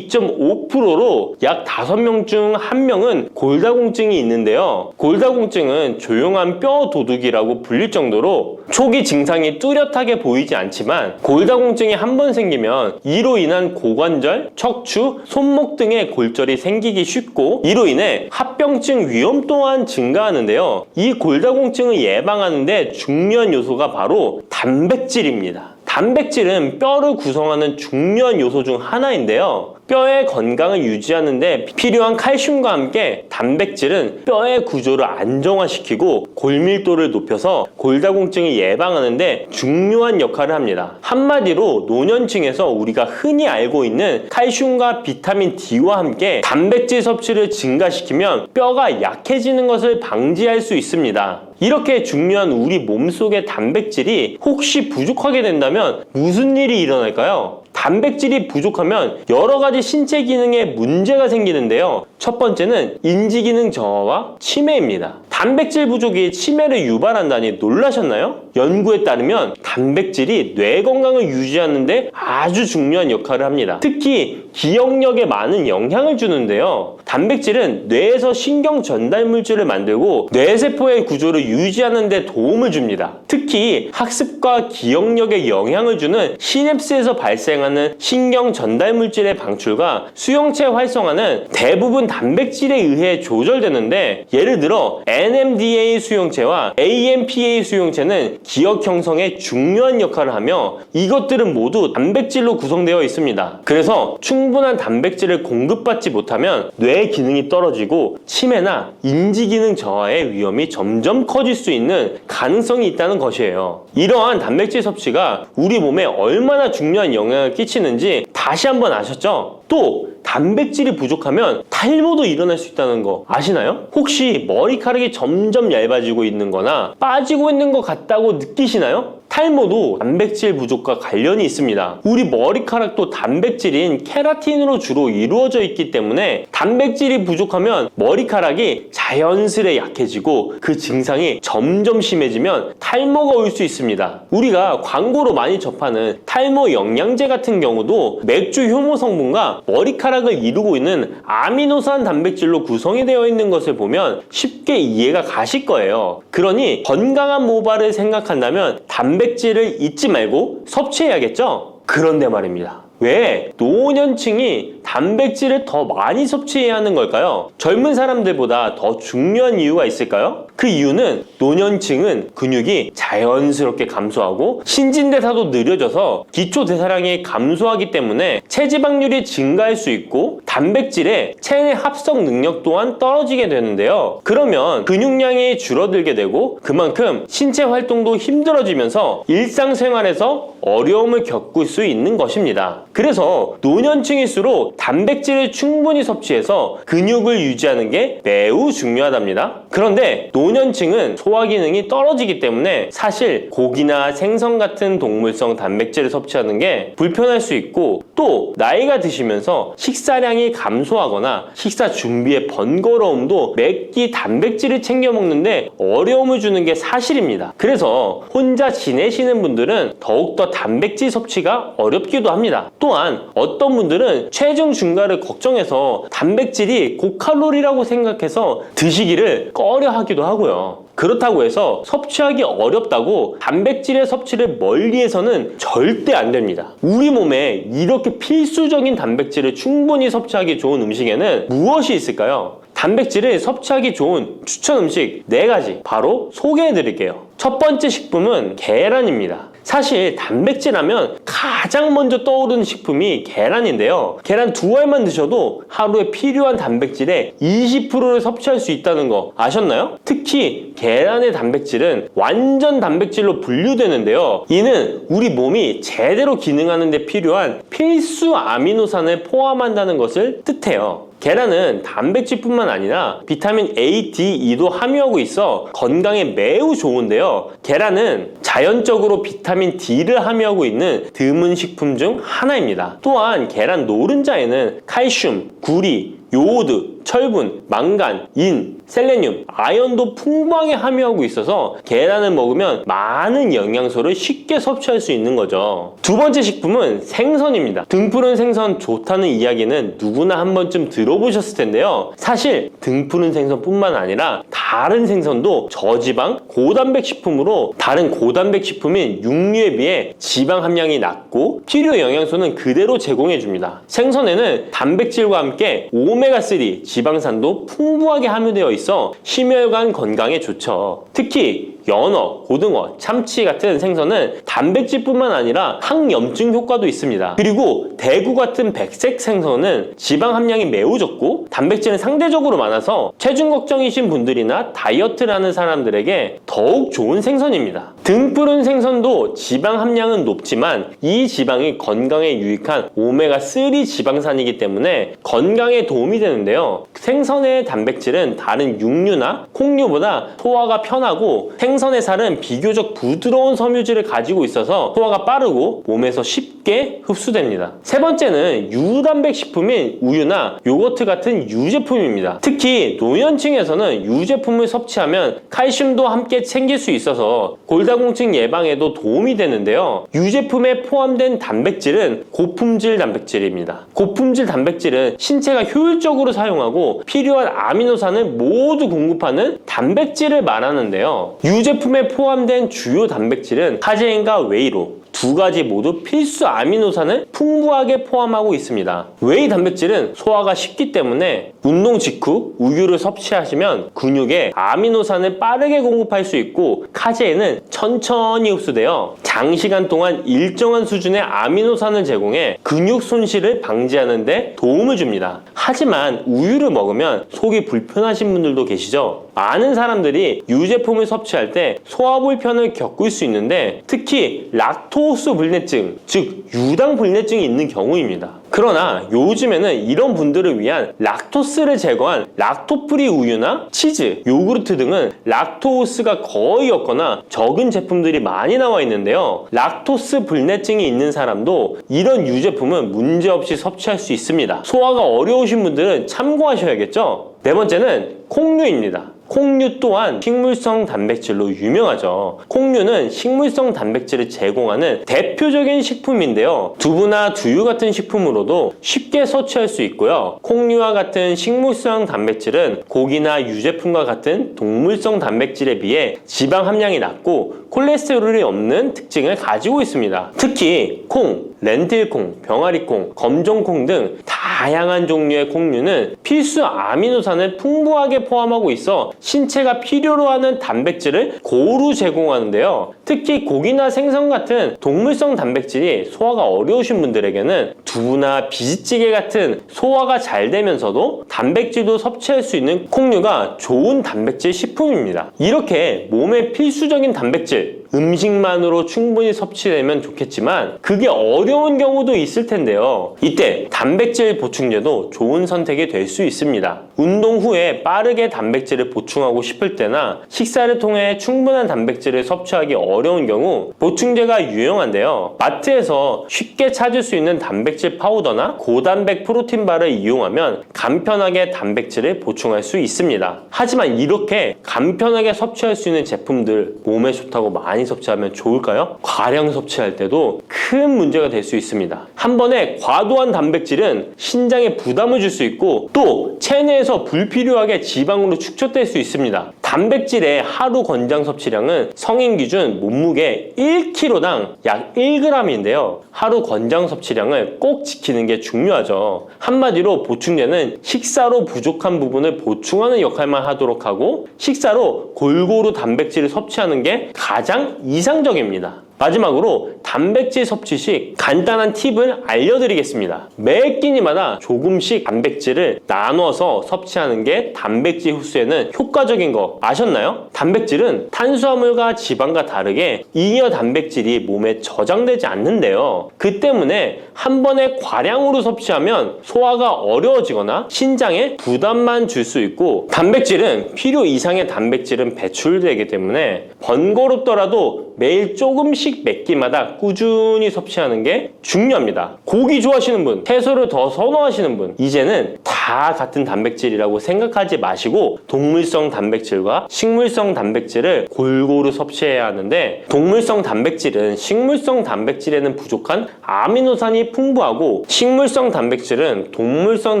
22.5%로 약 5명 중 1명은 골다공증이 있는데요. 골다공증은 조용한 뼈 도둑이라고 불릴 정도로 초기 증상이 뚜렷하게 보이지 않지만 골다공증이 한 번 생기면 이로 인한 고관절, 척추, 손목 등의 골절이 생기기 쉽고 이로 인해 합병증 위험 또한 증가하는데요. 이 골다공증을 예방하는 데 중요한 요소가 바로 단백질입니다. 단백질은 뼈를 구성하는 중요한 요소 중 하나인데요. 뼈의 건강을 유지하는 데 필요한 칼슘과 함께 단백질은 뼈의 구조를 안정화시키고 골밀도를 높여서 골다공증을 예방하는 데 중요한 역할을 합니다. 한마디로 노년층에서 우리가 흔히 알고 있는 칼슘과 비타민 D와 함께 단백질 섭취를 증가시키면 뼈가 약해지는 것을 방지할 수 있습니다. 이렇게 중요한 우리 몸속의 단백질이 혹시 부족하게 된다면 무슨 일이 일어날까요? 단백질이 부족하면 여러 가지 신체 기능에 문제가 생기는데요. 첫 번째는 인지 기능 저하와 치매입니다. 단백질 부족이 치매를 유발한다니 놀라셨나요? 연구에 따르면 단백질이 뇌 건강을 유지하는 데 아주 중요한 역할을 합니다. 특히 기억력에 많은 영향을 주는데요. 단백질은 뇌에서 신경 전달 물질을 만들고 뇌세포의 구조를 유지하는 데 도움을 줍니다. 특히 학습과 기억력에 영향을 주는 시냅스에서 발생하는 신경 전달 물질의 방출과 수용체 활성화는 대부분 단백질에 의해 조절되는데 예를 들어 NMDA 수용체와 AMPA 수용체는 기억 형성에 중요한 역할을 하며 이것들은 모두 단백질로 구성되어 있습니다. 그래서 충분한 단백질을 공급받지 못하면 뇌 기능이 떨어지고 치매나 인지 기능 저하의 위험이 점점 커질 수 있는 가능성이 있다는 것이에요. 이러한 단백질 섭취가 우리 몸에 얼마나 중요한 영향을 끼치는지 다시 한번 아셨죠? 또 단백질이 부족하면 탈모도 일어날 수 있다는 거 아시나요? 혹시 머리카락이 점점 얇아지고 있는 거나 빠지고 있는 것 같다고 느끼시나요? 탈모도 단백질 부족과 관련이 있습니다. 우리 머리카락도 단백질인 케라틴으로 주로 이루어져 있기 때문에 단백질이 부족하면 머리카락이 자연스레 약해지고 그 증상이 점점 심해지면 탈모가 올 수 있습니다. 우리가 광고로 많이 접하는 탈모 영양제 같은 경우도 맥주 효모 성분과 머리카락을 이루고 있는 아미노산 단백질로 구성이 되어 있는 것을 보면 쉽게 이해가 가실 거예요. 그러니 건강한 모발을 생각한다면 단백질을 잊지 말고 섭취해야겠죠? 그런데 말입니다. 왜 노년층이 단백질을 더 많이 섭취해야 하는 걸까요? 젊은 사람들보다 더 중요한 이유가 있을까요? 그 이유는 노년층은 근육이 자연스럽게 감소하고 신진대사도 느려져서 기초대사량이 감소하기 때문에 체지방률이 증가할 수 있고 단백질의 체내 합성 능력 또한 떨어지게 되는데요. 그러면 근육량이 줄어들게 되고 그만큼 신체 활동도 힘들어지면서 일상생활에서 어려움을 겪을 수 있는 것입니다. 그래서 노년층일수록 단백질을 충분히 섭취해서 근육을 유지하는 게 매우 중요하답니다. 그런데 노년층은 소화 기능이 떨어지기 때문에 사실 고기나 생선 같은 동물성 단백질을 섭취하는 게 불편할 수 있고 또 나이가 드시면서 식사량이 감소하거나 식사 준비의 번거로움도 몇 끼 단백질을 챙겨 먹는데 어려움을 주는 게 사실입니다. 그래서 혼자 지내시는 분들은 더욱더 단백질 섭취가 어렵기도 합니다. 또한 어떤 분들은 체중 증가를 걱정해서 단백질이 고칼로리라고 생각해서 드시기를 꺼려 하기도 하고요. 그렇다고 해서 섭취하기 어렵다고 단백질의 섭취를 멀리해서는 절대 안 됩니다. 우리 몸에 이렇게 필수적인 단백질을 충분히 섭취하기 좋은 음식에는 무엇이 있을까요? 단백질을 섭취하기 좋은 추천 음식 4가지 바로 소개해 드릴게요. 첫 번째 식품은 계란입니다. 사실 단백질 하면 가장 먼저 떠오르는 식품이 계란인데요. 계란 2알만 드셔도 하루에 필요한 단백질의 20%를 섭취할 수 있다는 거 아셨나요? 특히 계란의 단백질은 완전 단백질로 분류되는데요. 이는 우리 몸이 제대로 기능하는 데 필요한 필수 아미노산을 포함한다는 것을 뜻해요. 계란은 단백질뿐만 아니라 비타민 A, D, E도 함유하고 있어 건강에 매우 좋은데요. 계란은 자연적으로 비타민 D를 함유하고 있는 드문 식품 중 하나입니다. 또한 계란 노른자에는 칼슘, 구리, 요오드, 철분, 망간, 인, 셀레늄, 아연도 풍부하게 함유하고 있어서 계란을 먹으면 많은 영양소를 쉽게 섭취할 수 있는 거죠. 두 번째 식품은 생선입니다. 등푸른 생선 좋다는 이야기는 누구나 한 번쯤 들어보셨을 텐데요. 사실 등푸른 생선뿐만 아니라 다른 생선도 저지방, 고단백 식품으로 다른 고단백 식품인 육류에 비해 지방 함량이 낮고 필요 영양소는 그대로 제공해줍니다. 생선에는 단백질과 함께 오메가3 지방산도 풍부하게 함유되어 있어 심혈관 건강에 좋죠. 특히 연어, 고등어, 참치 같은 생선은 단백질뿐만 아니라 항염증 효과도 있습니다. 그리고 대구 같은 백색 생선은 지방 함량이 매우 적고 단백질은 상대적으로 많아서 체중 걱정이신 분들이나 다이어트를 하는 사람들에게 더욱 좋은 생선입니다. 등푸른 생선도 지방 함량은 높지만 이 지방이 건강에 유익한 오메가3 지방산이기 때문에 건강에 도움이 되는데요. 생선의 단백질은 다른 육류나 콩류보다 소화가 편하고 생선의 살은 비교적 부드러운 섬유질을 가지고 있어서 소화가 빠르고 몸에서 쉽게 흡수됩니다. 세 번째는 유단백 식품인 우유나 요거트 같은 유제품입니다. 특히 노년층에서는 유제품을 섭취하면 칼슘도 함께 챙길 수 있어서 골다공증 예방에도 도움이 되는데요. 유제품에 포함된 단백질은 고품질 단백질입니다. 고품질 단백질은 신체가 효율적으로 사용하고 필요한 아미노산을 모두 공급하는 단백질을 말하는데요. 유제품에 포함된 주요 단백질은 카제인과 웨이로 2가지 모두 필수 아미노산을 풍부하게 포함하고 있습니다. 웨이 단백질은 소화가 쉽기 때문에 운동 직후 우유를 섭취하시면 근육에 아미노산을 빠르게 공급할 수 있고 카제인은 천천히 흡수되어 장시간 동안 일정한 수준의 아미노산을 제공해 근육 손실을 방지하는 데 도움을 줍니다. 하지만 우유를 먹으면 속이 불편하신 분들도 계시죠? 많은 사람들이 유제품을 섭취할 때 소화 불편을 겪을 수 있는데 특히 락토스 불내증, 즉 유당 불내증이 있는 경우입니다. 그러나 요즘에는 이런 분들을 위한 락토스를 제거한 락토프리 우유나 치즈, 요구르트 등은 락토스가 거의 없거나 적은 제품들이 많이 나와 있는데요. 락토스 불내증이 있는 사람도 이런 유제품은 문제없이 섭취할 수 있습니다. 소화가 어려우신 분들은 참고하셔야겠죠? 네 번째는 콩류입니다. 콩류 또한 식물성 단백질로 유명하죠. 콩류는 식물성 단백질을 제공하는 대표적인 식품인데요. 두부나 두유 같은 식품으로도 쉽게 섭취할 수 있고요. 콩류와 같은 식물성 단백질은 고기나 유제품과 같은 동물성 단백질에 비해 지방 함량이 낮고 콜레스테롤이 없는 특징을 가지고 있습니다. 특히 콩, 렌틸콩, 병아리콩, 검정콩 등 다양한 종류의 콩류는 필수 아미노산을 풍부하게 포함하고 있어 신체가 필요로 하는 단백질을 고루 제공하는데요. 특히 고기나 생선 같은 동물성 단백질이 소화가 어려우신 분들에게는 두부나 비지찌개 같은 소화가 잘 되면서도 단백질도 섭취할 수 있는 콩류가 좋은 단백질 식품입니다. 이렇게 몸에 필수적인 단백질, 음식만으로 충분히 섭취되면 좋겠지만 그게 어려운 경우도 있을 텐데요. 이때 단백질 보충제도 좋은 선택이 될 수 있습니다. 운동 후에 빠르게 단백질을 보충하고 싶을 때나 식사를 통해 충분한 단백질을 섭취하기 어려운 경우 보충제가 유용한데요. 마트에서 쉽게 찾을 수 있는 단백질 파우더나 고단백 프로틴바를 이용하면 간편하게 단백질을 보충할 수 있습니다. 하지만 이렇게 간편하게 섭취할 수 있는 제품들 몸에 좋다고 많이 섭취하면 좋을까요? 과량 섭취할 때도 큰 문제가 될 수 있습니다. 한 번에 과도한 단백질은 신장에 부담을 줄 수 있고 또 체내에서 불필요하게 지방으로 축적될 수 있습니다. 단백질의 하루 권장 섭취량은 성인 기준 몸무게 1kg당 약 1g인데요. 하루 권장 섭취량을 꼭 지키는 게 중요하죠. 한마디로 보충제는 식사로 부족한 부분을 보충하는 역할만 하도록 하고 식사로 골고루 단백질을 섭취하는 게 가장 이상적입니다. 마지막으로 단백질 섭취 시 간단한 팁을 알려드리겠습니다. 매 끼니마다 조금씩 단백질을 나눠서 섭취하는 게 단백질 흡수에는 효과적인 거 아셨나요? 단백질은 탄수화물과 지방과 다르게 잉여 단백질이 몸에 저장되지 않는데요. 그 때문에 한 번에 과량으로 섭취하면 소화가 어려워지거나 신장에 부담만 줄 수 있고 단백질은 필요 이상의 단백질은 배출되기 때문에 번거롭더라도 매일 조금씩 몇 끼마다 꾸준히 섭취하는 게 중요합니다. 고기 좋아하시는 분, 채소를 더 선호하시는 분, 이제는 다 같은 단백질이라고 생각하지 마시고 동물성 단백질과 식물성 단백질을 골고루 섭취해야 하는데 동물성 단백질은 식물성 단백질에는 부족한 아미노산이 풍부하고 식물성 단백질은 동물성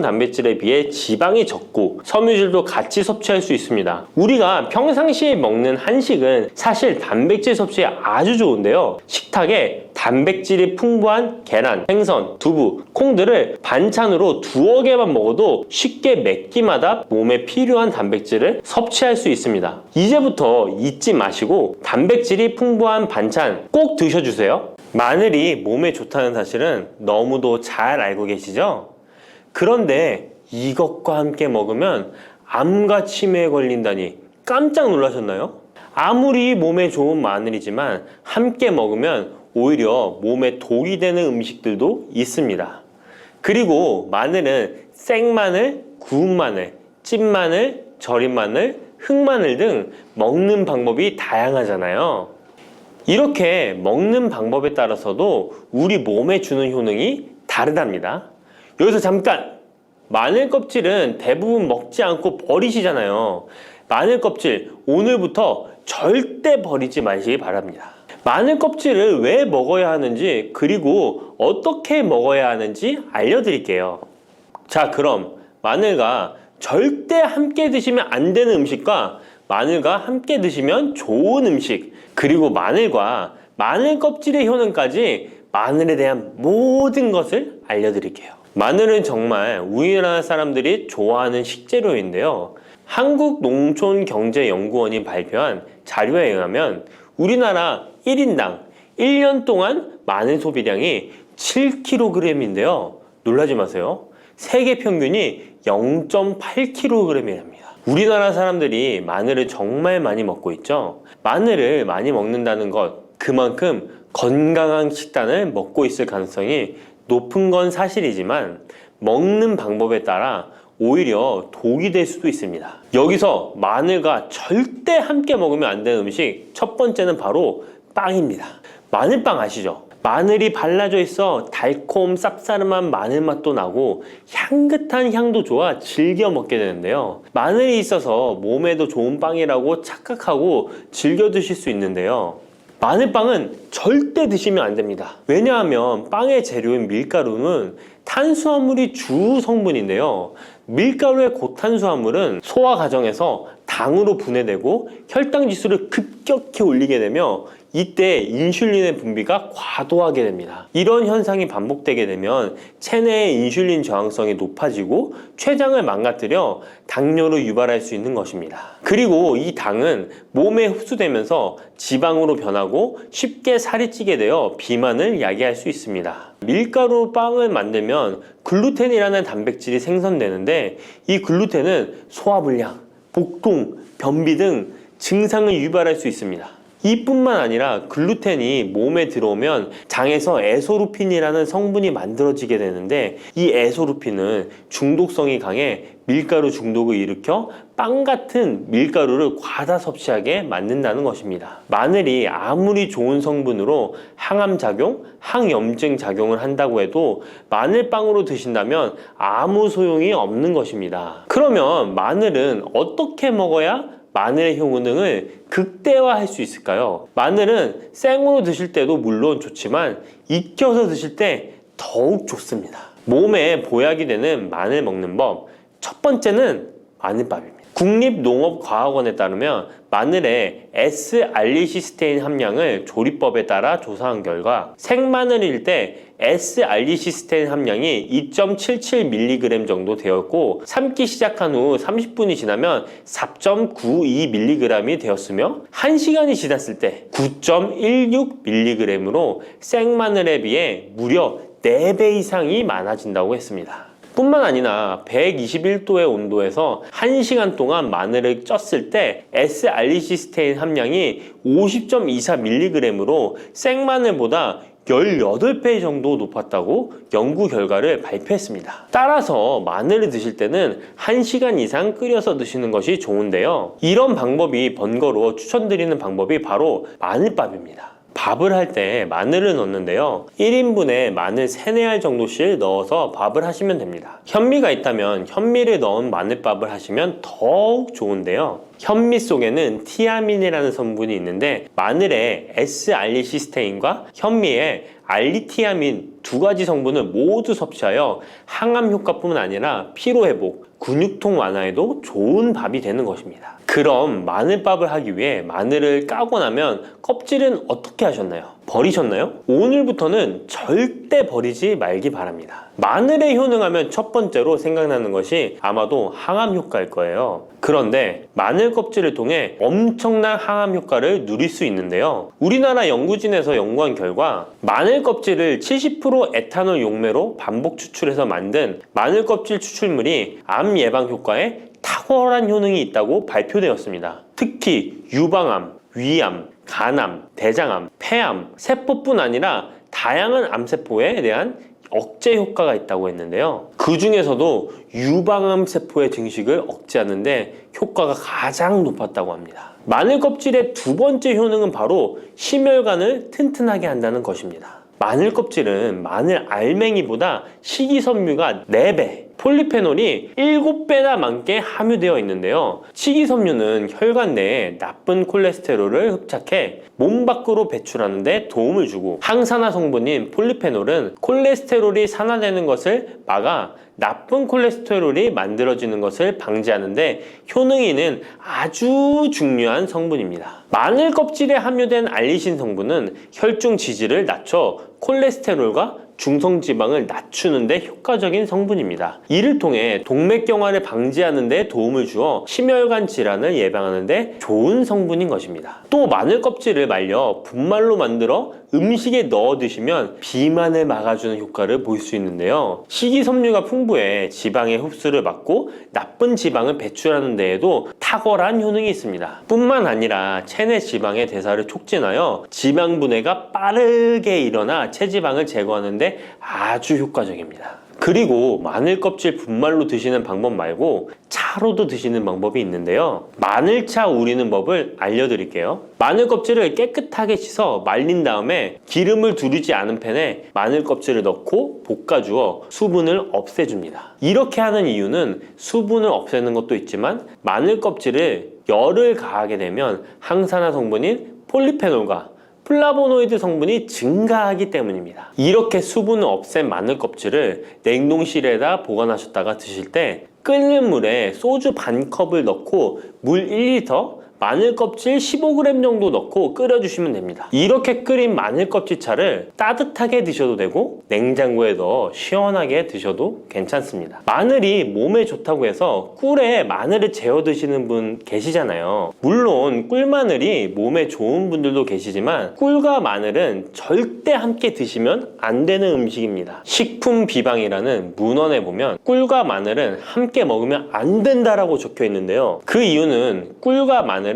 단백질에 비해 지방이 적고 섬유질도 같이 섭취할 수 있습니다. 우리가 평상시에 먹는 한식은 사실 단백질 섭취에 아주 좋은데요. 식탁에 단백질이 풍부한 계란, 생선, 두부, 콩들을 반찬으로 두어 개만 먹어도 쉽게 몇 끼마다 몸에 필요한 단백질을 섭취할 수 있습니다. 이제부터 잊지 마시고 단백질이 풍부한 반찬 꼭 드셔주세요. 마늘이 몸에 좋다는 사실은 너무도 잘 알고 계시죠? 그런데 이것과 함께 먹으면 암과 치매에 걸린다니 깜짝 놀라셨나요? 아무리 몸에 좋은 마늘이지만 함께 먹으면 오히려 몸에 독이 되는 음식들도 있습니다. 그리고 마늘은 생마늘, 구운 마늘, 찐 마늘, 절인 마늘, 흑마늘 등 먹는 방법이 다양하잖아요. 이렇게 먹는 방법에 따라서도 우리 몸에 주는 효능이 다르답니다. 여기서 잠깐! 마늘 껍질은 대부분 먹지 않고 버리시잖아요. 마늘 껍질 오늘부터 절대 버리지 마시기 바랍니다. 마늘 껍질을 왜 먹어야 하는지 그리고 어떻게 먹어야 하는지 알려드릴게요. 자, 그럼 마늘과 절대 함께 드시면 안 되는 음식과 마늘과 함께 드시면 좋은 음식 그리고 마늘과 마늘 껍질의 효능까지 마늘에 대한 모든 것을 알려드릴게요. 마늘은 정말 우리나라 사람들이 좋아하는 식재료인데요. 한국농촌경제연구원이 발표한 자료에 의하면 우리나라 1인당 1년 동안 마늘 소비량이 7kg인데요. 놀라지 마세요. 세계 평균이 0.8kg이랍니다. 우리나라 사람들이 마늘을 정말 많이 먹고 있죠. 마늘을 많이 먹는다는 것, 그만큼 건강한 식단을 먹고 있을 가능성이 높은 건 사실이지만 먹는 방법에 따라 오히려 독이 될 수도 있습니다. 여기서 마늘과 절대 함께 먹으면 안 되는 음식 첫 번째는 바로 빵입니다. 마늘빵 아시죠? 마늘이 발라져 있어 달콤 쌉싸름한 마늘 맛도 나고 향긋한 향도 좋아 즐겨 먹게 되는데요. 마늘이 있어서 몸에도 좋은 빵이라고 착각하고 즐겨 드실 수 있는데요. 마늘빵은 절대 드시면 안 됩니다. 왜냐하면 빵의 재료인 밀가루는 탄수화물이 주 성분인데요. 밀가루의 고탄수화물은 소화 과정에서 당으로 분해되고 혈당 지수를 급격히 올리게 되며 이때 인슐린의 분비가 과도하게 됩니다. 이런 현상이 반복되게 되면 체내의 인슐린 저항성이 높아지고 췌장을 망가뜨려 당뇨를 유발할 수 있는 것입니다. 그리고 이 당은 몸에 흡수되면서 지방으로 변하고 쉽게 살이 찌게 되어 비만을 야기할 수 있습니다. 밀가루 빵을 만들면 글루텐이라는 단백질이 생성되는데 이 글루텐은 소화불량, 복통, 변비 등 증상을 유발할 수 있습니다. 이뿐만 아니라 글루텐이 몸에 들어오면 장에서 에소루핀이라는 성분이 만들어지게 되는데 이 에소루핀은 중독성이 강해 밀가루 중독을 일으켜 빵 같은 밀가루를 과다 섭취하게 만든다는 것입니다. 마늘이 아무리 좋은 성분으로 항암작용, 항염증 작용을 한다고 해도 마늘빵으로 드신다면 아무 소용이 없는 것입니다. 그러면 마늘은 어떻게 먹어야 마늘의 효능을 극대화할 수 있을까요? 마늘은 생으로 드실 때도 물론 좋지만 익혀서 드실 때 더욱 좋습니다. 몸에 보약이 되는 마늘 먹는 법, 첫 번째는 마늘밥입니다. 국립농업과학원에 따르면 마늘의 S-알리시스테인 함량을 조리법에 따라 조사한 결과 생마늘일 때 S-알리시스테인 함량이 2.77mg 정도 되었고 삶기 시작한 후 30분이 지나면 4.92mg이 되었으며 1시간이 지났을 때 9.16mg으로 생마늘에 비해 무려 4배 이상이 많아진다고 했습니다. 뿐만 아니라 121도의 온도에서 1시간 동안 마늘을 쪘을 때 S-알리시스테인 함량이 50.24mg으로 생마늘보다 18배 정도 높았다고 연구 결과를 발표했습니다. 따라서 마늘을 드실 때는 1시간 이상 끓여서 드시는 것이 좋은데요. 이런 방법이 번거로워 추천드리는 방법이 바로 마늘밥입니다. 밥을 할 때 마늘을 넣는데요. 1인분에 마늘 3, 4알 정도씩 넣어서 밥을 하시면 됩니다. 현미가 있다면 현미를 넣은 마늘밥을 하시면 더욱 좋은데요. 현미 속에는 티아민이라는 성분이 있는데 마늘의 S-알리시스테인과 현미의 알리티아민 두 가지 성분을 모두 섭취하여 항암 효과뿐만 아니라 피로회복, 근육통 완화에도 좋은 밥이 되는 것입니다. 그럼 마늘밥을 하기 위해 마늘을 까고 나면 껍질은 어떻게 하셨나요? 버리셨나요? 오늘부터는 절대 버리지 말기 바랍니다. 마늘에 효능하면 첫 번째로 생각나는 것이 아마도 항암 효과일 거예요. 그런데 마늘 껍질을 통해 엄청난 항암 효과를 누릴 수 있는데요. 우리나라 연구진에서 연구한 결과 마늘 껍질을 70% 에탄올 용매로 반복 추출해서 만든 마늘 껍질 추출물이 암 예방 효과에 탁월한 효능이 있다고 발표되었습니다. 특히 유방암, 위암, 간암, 대장암, 폐암, 세포뿐 아니라 다양한 암세포에 대한 억제 효과가 있다고 했는데요. 그 중에서도 유방암 세포의 증식을 억제하는 데 효과가 가장 높았다고 합니다. 마늘 껍질의 두 번째 효능은 바로 심혈관을 튼튼하게 한다는 것입니다. 마늘 껍질은 마늘 알맹이보다 식이섬유가 4배, 폴리페놀이 7배나 많게 함유되어 있는데요. 식이섬유는 혈관 내에 나쁜 콜레스테롤을 흡착해 몸 밖으로 배출하는 데 도움을 주고 항산화 성분인 폴리페놀은 콜레스테롤이 산화되는 것을 막아 나쁜 콜레스테롤이 만들어지는 것을 방지하는 데 효능이 있는 아주 중요한 성분입니다. 마늘 껍질에 함유된 알리신 성분은 혈중 지지를 낮춰 콜레스테롤과 중성지방을 낮추는 데 효과적인 성분입니다. 이를 통해 동맥경화를 방지하는 데 도움을 주어 심혈관 질환을 예방하는 데 좋은 성분인 것입니다. 또 마늘 껍질을 말려 분말로 만들어 음식에 넣어 드시면 비만을 막아주는 효과를 볼 수 있는데요. 식이섬유가 풍부해 지방의 흡수를 막고 나쁜 지방을 배출하는 데에도 탁월한 효능이 있습니다. 뿐만 아니라 체내 지방의 대사를 촉진하여 지방 분해가 빠르게 일어나 체지방을 제거하는 데 아주 효과적입니다. 그리고 마늘 껍질 분말로 드시는 방법 말고 차로도 드시는 방법이 있는데요. 마늘차 우리는 법을 알려드릴게요. 마늘 껍질을 깨끗하게 씻어 말린 다음에 기름을 두르지 않은 팬에 마늘 껍질을 넣고 볶아주어 수분을 없애줍니다. 이렇게 하는 이유는 수분을 없애는 것도 있지만 마늘 껍질을 열을 가하게 되면 항산화 성분인 폴리페놀과 플라보노이드 성분이 증가하기 때문입니다. 이렇게 수분을 없앤 마늘 껍질을 냉동실에다 보관하셨다가 드실 때 끓는 물에 소주 반 컵을 넣고 물 1리터, 마늘 껍질 15g 정도 넣고 끓여주시면 됩니다. 이렇게 끓인 마늘 껍질차를 따뜻하게 드셔도 되고 냉장고에 넣어 시원하게 드셔도 괜찮습니다. 마늘이 몸에 좋다고 해서 꿀에 마늘을 재워 드시는 분 계시잖아요. 물론 꿀마늘이 몸에 좋은 분들도 계시지만 꿀과 마늘은 절대 함께 드시면 안 되는 음식입니다. 식품 비방이라는 문헌에 보면 꿀과 마늘은 함께 먹으면 안 된다라고 적혀 있는데요. 그 이유는 꿀과 마늘은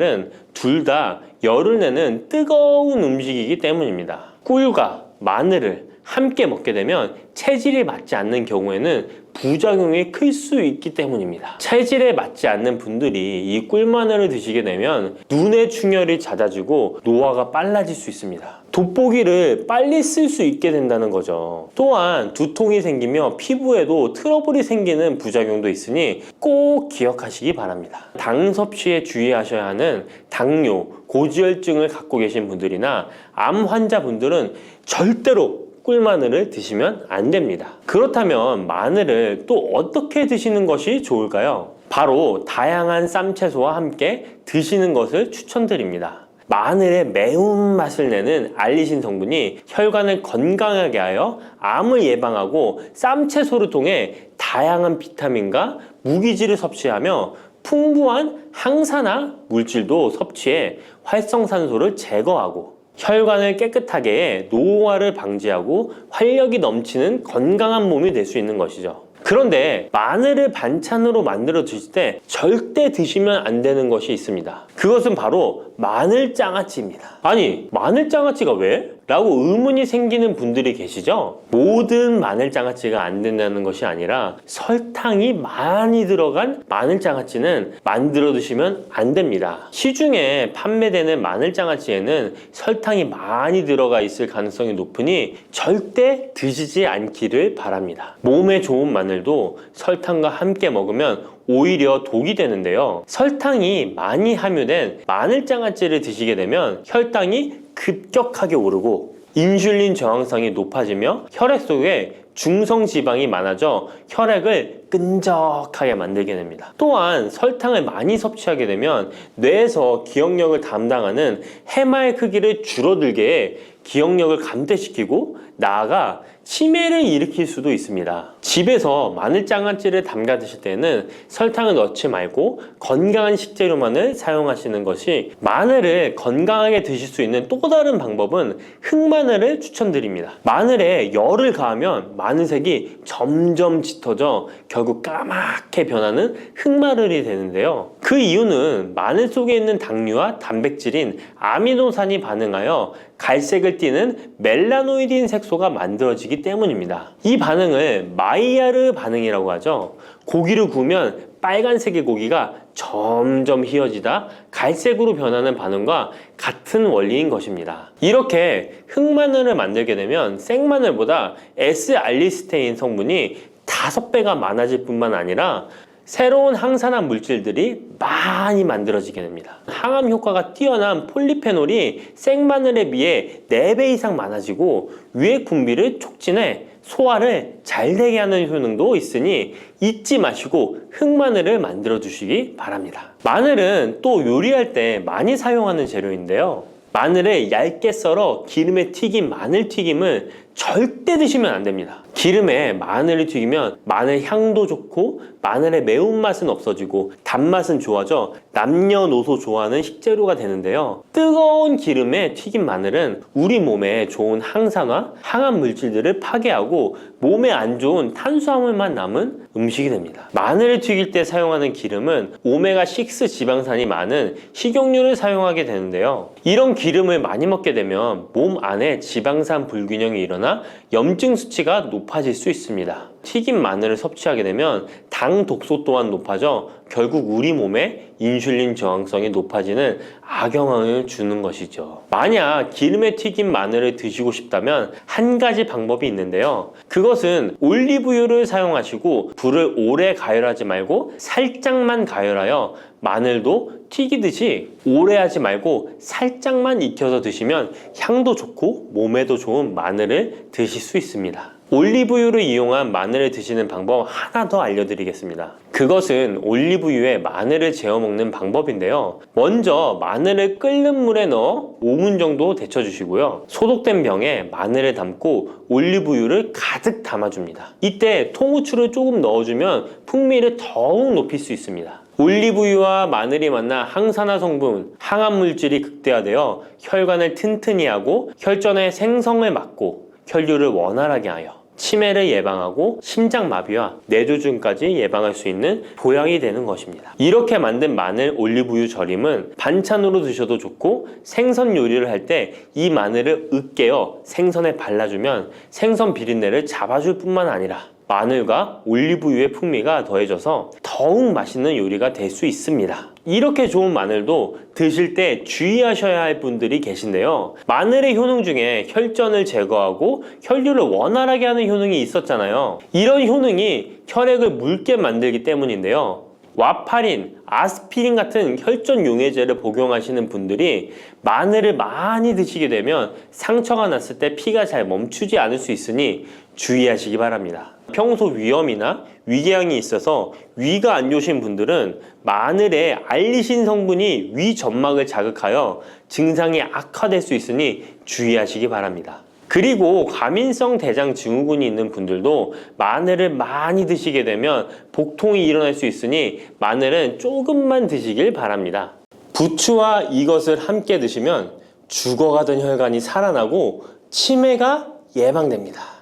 둘 다 열을 내는 뜨거운 음식이기 때문입니다. 꿀과 마늘을 함께 먹게 되면 체질이 맞지 않는 경우에는 부작용이 클 수 있기 때문입니다. 체질에 맞지 않는 분들이 이 꿀마늘을 드시게 되면 눈의 충혈이 잦아지고 노화가 빨라질 수 있습니다. 돋보기를 빨리 쓸 수 있게 된다는 거죠. 또한 두통이 생기며 피부에도 트러블이 생기는 부작용도 있으니 꼭 기억하시기 바랍니다. 당 섭취에 주의하셔야 하는 당뇨, 고지혈증을 갖고 계신 분들이나 암 환자분들은 절대로 꿀마늘을 드시면 안 됩니다. 그렇다면 마늘을 또 어떻게 드시는 것이 좋을까요? 바로 다양한 쌈채소와 함께 드시는 것을 추천드립니다. 마늘의 매운맛을 내는 알리신 성분이 혈관을 건강하게 하여 암을 예방하고 쌈채소를 통해 다양한 비타민과 무기질을 섭취하며 풍부한 항산화 물질도 섭취해 활성산소를 제거하고 혈관을 깨끗하게 해 노화를 방지하고 활력이 넘치는 건강한 몸이 될 수 있는 것이죠. 그런데 마늘을 반찬으로 만들어 드실 때 절대 드시면 안 되는 것이 있습니다. 그것은 바로 마늘장아찌입니다. 아니, 마늘장아찌가 왜? 라고 의문이 생기는 분들이 계시죠? 모든 마늘장아찌가 안 된다는 것이 아니라 설탕이 많이 들어간 마늘장아찌는 만들어 드시면 안 됩니다. 시중에 판매되는 마늘장아찌에는 설탕이 많이 들어가 있을 가능성이 높으니 절대 드시지 않기를 바랍니다. 몸에 좋은 마늘도 설탕과 함께 먹으면 오히려 독이 되는데요. 설탕이 많이 함유된 마늘장아찌를 드시게 되면 혈당이 급격하게 오르고 인슐린 저항성이 높아지며 혈액 속에 중성지방이 많아져 혈액을 끈적하게 만들게 됩니다. 또한 설탕을 많이 섭취하게 되면 뇌에서 기억력을 담당하는 해마의 크기를 줄어들게 해 기억력을 감퇴시키고 나아가 치매를 일으킬 수도 있습니다. 집에서 마늘장아찌를 담가 드실 때는 설탕을 넣지 말고 건강한 식재료만을 사용하시는 것이, 마늘을 건강하게 드실 수 있는 또 다른 방법은 흑마늘을 추천드립니다. 마늘에 열을 가하면 마늘색이 점점 짙어져 결국 까맣게 변하는 흑마늘이 되는데요. 그 이유는 마늘 속에 있는 당류와 단백질인 아미노산이 반응하여 갈색을 띠는 멜라노이딘 색소가 만들어지기 때문입니다. 이 반응을 마이야르 반응이라고 하죠. 고기를 구우면 빨간색의 고기가 점점 휘어지다 갈색으로 변하는 반응과 같은 원리인 것입니다. 이렇게 흑마늘을 만들게 되면 생마늘보다 S알리스테인 성분이 5배가 많아질 뿐만 아니라 새로운 항산화 물질들이 많이 만들어지게 됩니다. 항암 효과가 뛰어난 폴리페놀이 생마늘에 비해 4배 이상 많아지고 위액 분비를 촉진해 소화를 잘 되게 하는 효능도 있으니 잊지 마시고 흑마늘을 만들어 주시기 바랍니다. 마늘은 또 요리할 때 많이 사용하는 재료인데요. 마늘을 얇게 썰어 기름에 튀긴 마늘튀김을 절대 드시면 안 됩니다. 기름에 마늘을 튀기면 마늘 향도 좋고 마늘의 매운맛은 없어지고 단맛은 좋아져 남녀노소 좋아하는 식재료가 되는데요. 뜨거운 기름에 튀긴 마늘은 우리 몸에 좋은 항산화, 항암 물질들을 파괴하고 몸에 안 좋은 탄수화물만 남은 음식이 됩니다. 마늘을 튀길 때 사용하는 기름은 오메가6 지방산이 많은 식용유를 사용하게 되는데요. 이런 기름을 많이 먹게 되면 몸 안에 지방산 불균형이 일어나 염증 수치가 높아질 수 있습니다. 튀긴 마늘을 섭취하게 되면 당 독소 또한 높아져 결국 우리 몸에 인슐린 저항성이 높아지는 악영향을 주는 것이죠. 만약 기름에 튀긴 마늘을 드시고 싶다면 한 가지 방법이 있는데요. 그것은 올리브유를 사용하시고 불을 오래 가열하지 말고 살짝만 가열하여 마늘도 튀기듯이 오래 하지 말고 살짝만 익혀서 드시면 향도 좋고 몸에도 좋은 마늘을 드실 수 있습니다. 올리브유를 이용한 마늘을 드시는 방법 하나 더 알려드리겠습니다. 그것은 올리브유에 마늘을 재워 먹는 방법인데요. 먼저 마늘을 끓는 물에 넣어 5분 정도 데쳐주시고요. 소독된 병에 마늘을 담고 올리브유를 가득 담아줍니다. 이때 통후추를 조금 넣어주면 풍미를 더욱 높일 수 있습니다. 올리브유와 마늘이 만나 항산화 성분, 항암 물질이 극대화되어 혈관을 튼튼히 하고 혈전의 생성을 막고 혈류를 원활하게 하여 치매를 예방하고 심장마비와 뇌졸중까지 예방할 수 있는 보약이 되는 것입니다. 이렇게 만든 마늘 올리브유 절임은 반찬으로 드셔도 좋고 생선 요리를 할 때 이 마늘을 으깨어 생선에 발라주면 생선 비린내를 잡아줄 뿐만 아니라 마늘과 올리브유의 풍미가 더해져서 더욱 맛있는 요리가 될 수 있습니다. 이렇게 좋은 마늘도 드실 때 주의하셔야 할 분들이 계신데요. 마늘의 효능 중에 혈전을 제거하고 혈류를 원활하게 하는 효능이 있었잖아요. 이런 효능이 혈액을 묽게 만들기 때문인데요. 와파린, 아스피린 같은 혈전 용해제를 복용하시는 분들이 마늘을 많이 드시게 되면 상처가 났을 때 피가 잘 멈추지 않을 수 있으니 주의하시기 바랍니다. 평소 위염이나 위궤양이 있어서 위가 안 좋으신 분들은 마늘에 알리신 성분이 위 점막을 자극하여 증상이 악화될 수 있으니 주의하시기 바랍니다. 그리고 과민성 대장 증후군이 있는 분들도 마늘을 많이 드시게 되면 복통이 일어날 수 있으니 마늘은 조금만 드시길 바랍니다. 부추와 이것을 함께 드시면 죽어가던 혈관이 살아나고 치매가 예방됩니다.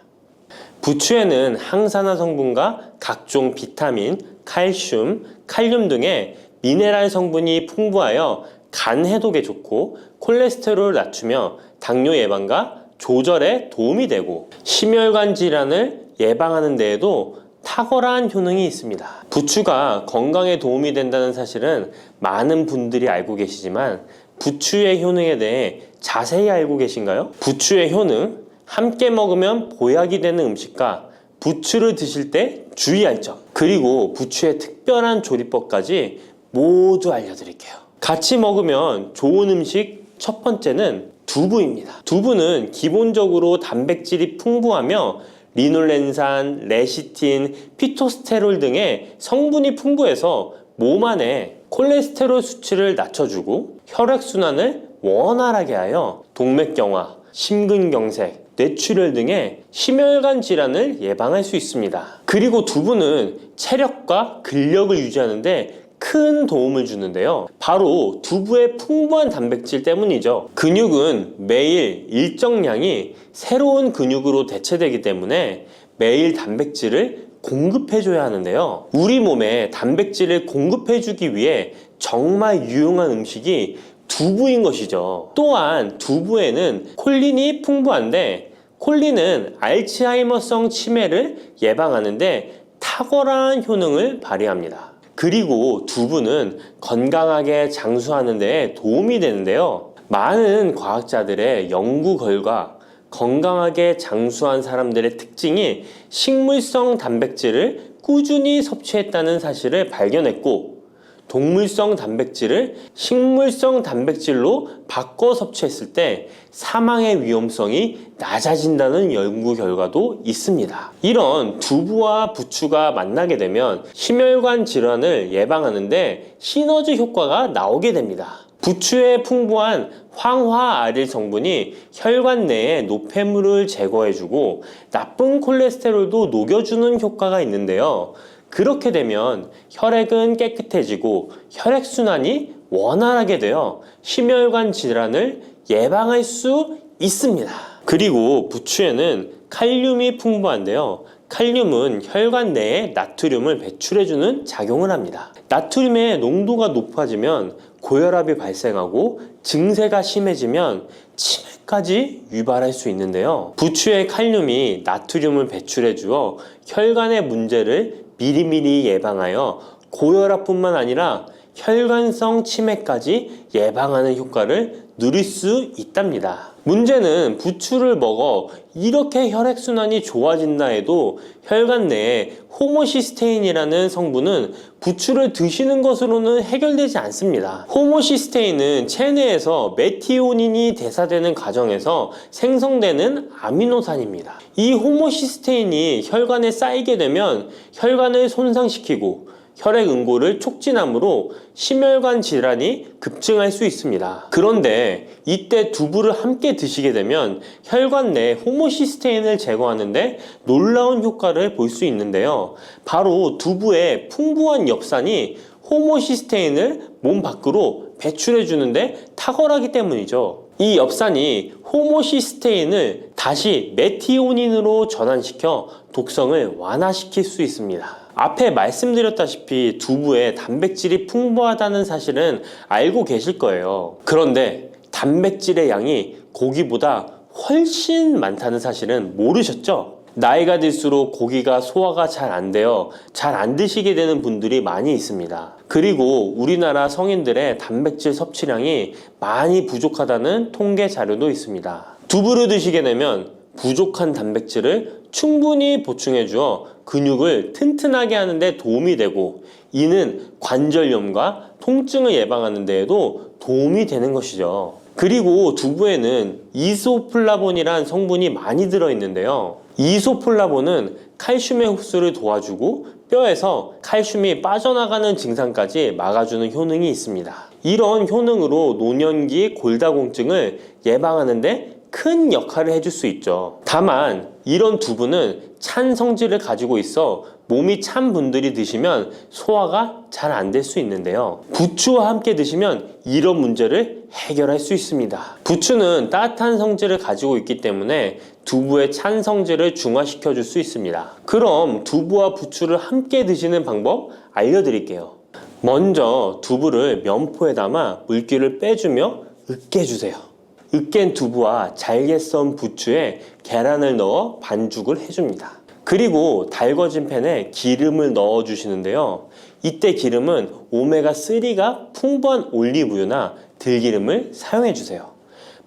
부추에는 항산화 성분과 각종 비타민, 칼슘, 칼륨 등의 미네랄 성분이 풍부하여 간 해독에 좋고 콜레스테롤을 낮추며 당뇨 예방과 조절에 도움이 되고 심혈관 질환을 예방하는 데에도 탁월한 효능이 있습니다. 부추가 건강에 도움이 된다는 사실은 많은 분들이 알고 계시지만 부추의 효능에 대해 자세히 알고 계신가요? 부추의 효능, 함께 먹으면 보약이 되는 음식과 부추를 드실 때 주의할 점, 그리고 부추의 특별한 조리법까지 모두 알려드릴게요. 같이 먹으면 좋은 음식 첫 번째는 두부입니다. 두부는 기본적으로 단백질이 풍부하며 리놀렌산, 레시틴, 피토스테롤 등의 성분이 풍부해서 몸 안에 콜레스테롤 수치를 낮춰주고 혈액순환을 원활하게 하여 동맥경화, 심근경색, 뇌출혈 등의 심혈관 질환을 예방할 수 있습니다. 그리고 두부는 체력과 근력을 유지하는데 큰 도움을 주는데요. 바로 두부의 풍부한 단백질 때문이죠. 근육은 매일 일정량이 새로운 근육으로 대체되기 때문에 매일 단백질을 공급해줘야 하는데요. 우리 몸에 단백질을 공급해주기 위해 정말 유용한 음식이 두부인 것이죠. 또한 두부에는 콜린이 풍부한데 콜린은 알츠하이머성 치매를 예방하는데 탁월한 효능을 발휘합니다. 그리고 두부는 건강하게 장수하는 데 도움이 되는데요. 많은 과학자들의 연구 결과 건강하게 장수한 사람들의 특징이 식물성 단백질을 꾸준히 섭취했다는 사실을 발견했고 동물성 단백질을 식물성 단백질로 바꿔 섭취했을 때 사망의 위험성이 낮아진다는 연구 결과도 있습니다. 이런 두부와 부추가 만나게 되면 심혈관 질환을 예방하는데 시너지 효과가 나오게 됩니다. 부추의 풍부한 황화아릴 성분이 혈관 내의 노폐물을 제거해주고 나쁜 콜레스테롤도 녹여주는 효과가 있는데요. 그렇게 되면 혈액은 깨끗해지고 혈액순환이 원활하게 되어 심혈관 질환을 예방할 수 있습니다. 그리고 부추에는 칼륨이 풍부한데요. 칼륨은 혈관 내에 나트륨을 배출해주는 작용을 합니다. 나트륨의 농도가 높아지면 고혈압이 발생하고 증세가 심해지면 치매까지 유발할 수 있는데요. 부추의 칼륨이 나트륨을 배출해 주어 혈관의 문제를 미리미리 예방하여 고혈압뿐만 아니라 혈관성 치매까지 예방하는 효과를 누릴 수 있답니다. 문제는 부추를 먹어 이렇게 혈액순환이 좋아진다 해도 혈관 내에 호모시스테인이라는 성분은 부추를 드시는 것으로는 해결되지 않습니다. 호모시스테인은 체내에서 메티오닌이 대사되는 과정에서 생성되는 아미노산입니다. 이 호모시스테인이 혈관에 쌓이게 되면 혈관을 손상시키고 혈액 응고를 촉진하므로 심혈관 질환이 급증할 수 있습니다. 그런데 이때 두부를 함께 드시게 되면 혈관 내 호모시스테인을 제거하는데 놀라운 효과를 볼 수 있는데요. 바로 두부의 풍부한 엽산이 호모시스테인을 몸 밖으로 배출해 주는데 탁월하기 때문이죠. 이 엽산이 호모시스테인을 다시 메티오닌으로 전환시켜 독성을 완화시킬 수 있습니다. 앞에 말씀드렸다시피 두부에 단백질이 풍부하다는 사실은 알고 계실 거예요. 그런데 단백질의 양이 고기보다 훨씬 많다는 사실은 모르셨죠? 나이가 들수록 고기가 소화가 잘 안 되어 잘 안 드시게 되는 분들이 많이 있습니다. 그리고 우리나라 성인들의 단백질 섭취량이 많이 부족하다는 통계 자료도 있습니다. 두부를 드시게 되면 부족한 단백질을 충분히 보충해 주어 근육을 튼튼하게 하는 데 도움이 되고, 이는 관절염과 통증을 예방하는 데에도 도움이 되는 것이죠. 그리고 두부에는 이소플라본이란 성분이 많이 들어있는데요. 이소플라본은 칼슘의 흡수를 도와주고 뼈에서 칼슘이 빠져나가는 증상까지 막아주는 효능이 있습니다. 이런 효능으로 노년기 골다공증을 예방하는 데 큰 역할을 해줄 수 있죠. 다만 이런 두부는 찬 성질을 가지고 있어 몸이 찬 분들이 드시면 소화가 잘 안 될 수 있는데요. 부추와 함께 드시면 이런 문제를 해결할 수 있습니다. 부추는 따뜻한 성질을 가지고 있기 때문에 두부의 찬 성질을 중화시켜 줄 수 있습니다. 그럼 두부와 부추를 함께 드시는 방법 알려드릴게요. 먼저 두부를 면포에 담아 물기를 빼주며 으깨주세요. 으깬 두부와 잘게 썬 부추에 계란을 넣어 반죽을 해줍니다. 그리고 달궈진 팬에 기름을 넣어 주시는데요. 이때 기름은 오메가3가 풍부한 올리브유나 들기름을 사용해 주세요.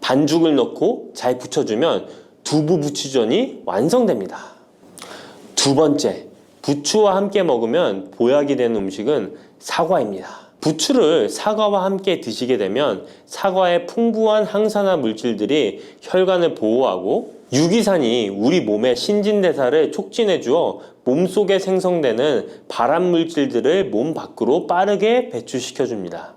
반죽을 넣고 잘 부쳐주면 두부 부추전이 완성됩니다. 두 번째, 부추와 함께 먹으면 보약이 되는 음식은 사과입니다. 부추를 사과와 함께 드시게 되면 사과의 풍부한 항산화 물질들이 혈관을 보호하고 유기산이 우리 몸의 신진대사를 촉진해 주어 몸속에 생성되는 발암 물질들을 몸 밖으로 빠르게 배출시켜 줍니다.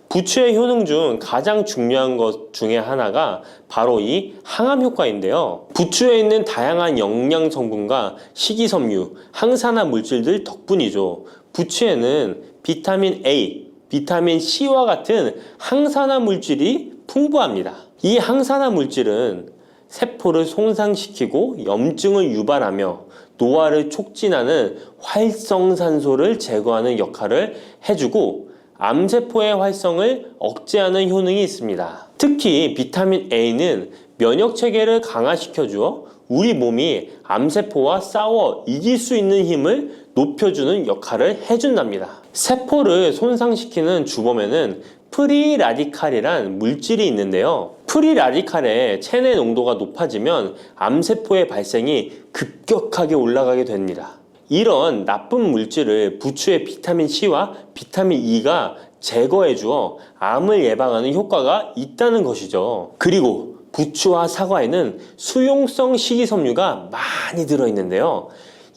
부추의 효능 중 가장 중요한 것 중에 하나가 바로 이 항암 효과인데요. 부추에 있는 다양한 영양 성분과 식이섬유, 항산화 물질들 덕분이죠. 부추에는 비타민 A, 비타민 C와 같은 항산화 물질이 풍부합니다. 이 항산화 물질은 세포를 손상시키고 염증을 유발하며 노화를 촉진하는 활성산소를 제거하는 역할을 해주고 암세포의 활성을 억제하는 효능이 있습니다. 특히 비타민 A는 면역체계를 강화시켜 주어 우리 몸이 암세포와 싸워 이길 수 있는 힘을 높여주는 역할을 해준답니다. 세포를 손상시키는 주범에는 프리라디칼이란 물질이 있는데요. 프리라디칼의 체내 농도가 높아지면 암세포의 발생이 급격하게 올라가게 됩니다. 이런 나쁜 물질을 부추의 비타민 C와 비타민 E가 제거해 주어 암을 예방하는 효과가 있다는 것이죠. 그리고 부추와 사과에는 수용성 식이섬유가 많이 들어있는데요.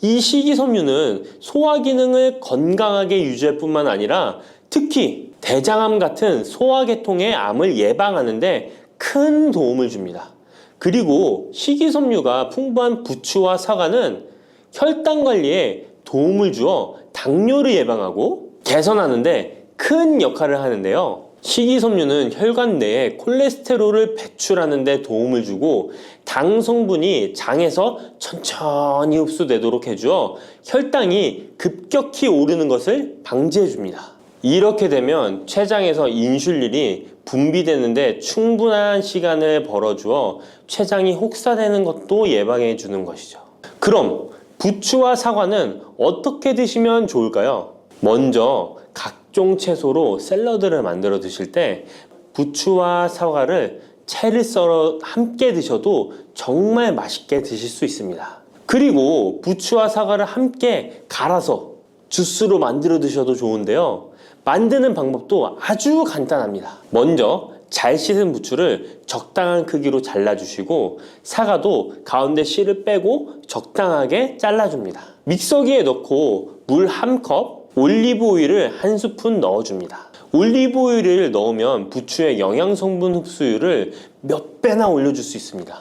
이 식이섬유는 소화 기능을 건강하게 유지할 뿐만 아니라 특히 대장암 같은 소화계통의 암을 예방하는 데 큰 도움을 줍니다. 그리고 식이섬유가 풍부한 부추와 사과는 혈당 관리에 도움을 주어 당뇨를 예방하고 개선하는 데 큰 역할을 하는데요. 식이섬유는 혈관 내에 콜레스테롤을 배출하는 데 도움을 주고 당 성분이 장에서 천천히 흡수되도록 해주어 혈당이 급격히 오르는 것을 방지해 줍니다. 이렇게 되면 췌장에서 인슐린이 분비되는데 충분한 시간을 벌어주어 췌장이 혹사되는 것도 예방해 주는 것이죠. 그럼 부추와 사과는 어떻게 드시면 좋을까요? 먼저 각종 각종 채소로 샐러드를 만들어 드실 때 부추와 사과를 채를 썰어 함께 드셔도 정말 맛있게 드실 수 있습니다. 그리고 부추와 사과를 함께 갈아서 주스로 만들어 드셔도 좋은데요. 만드는 방법도 아주 간단합니다. 먼저 잘 씻은 부추를 적당한 크기로 잘라주시고 사과도 가운데 씨를 빼고 적당하게 잘라줍니다. 믹서기에 넣고 물 1컵, 올리브 오일을 1스푼 넣어줍니다. 올리브 오일을 넣으면 부추의 영양 성분 흡수율을 몇 배나 올려줄 수 있습니다.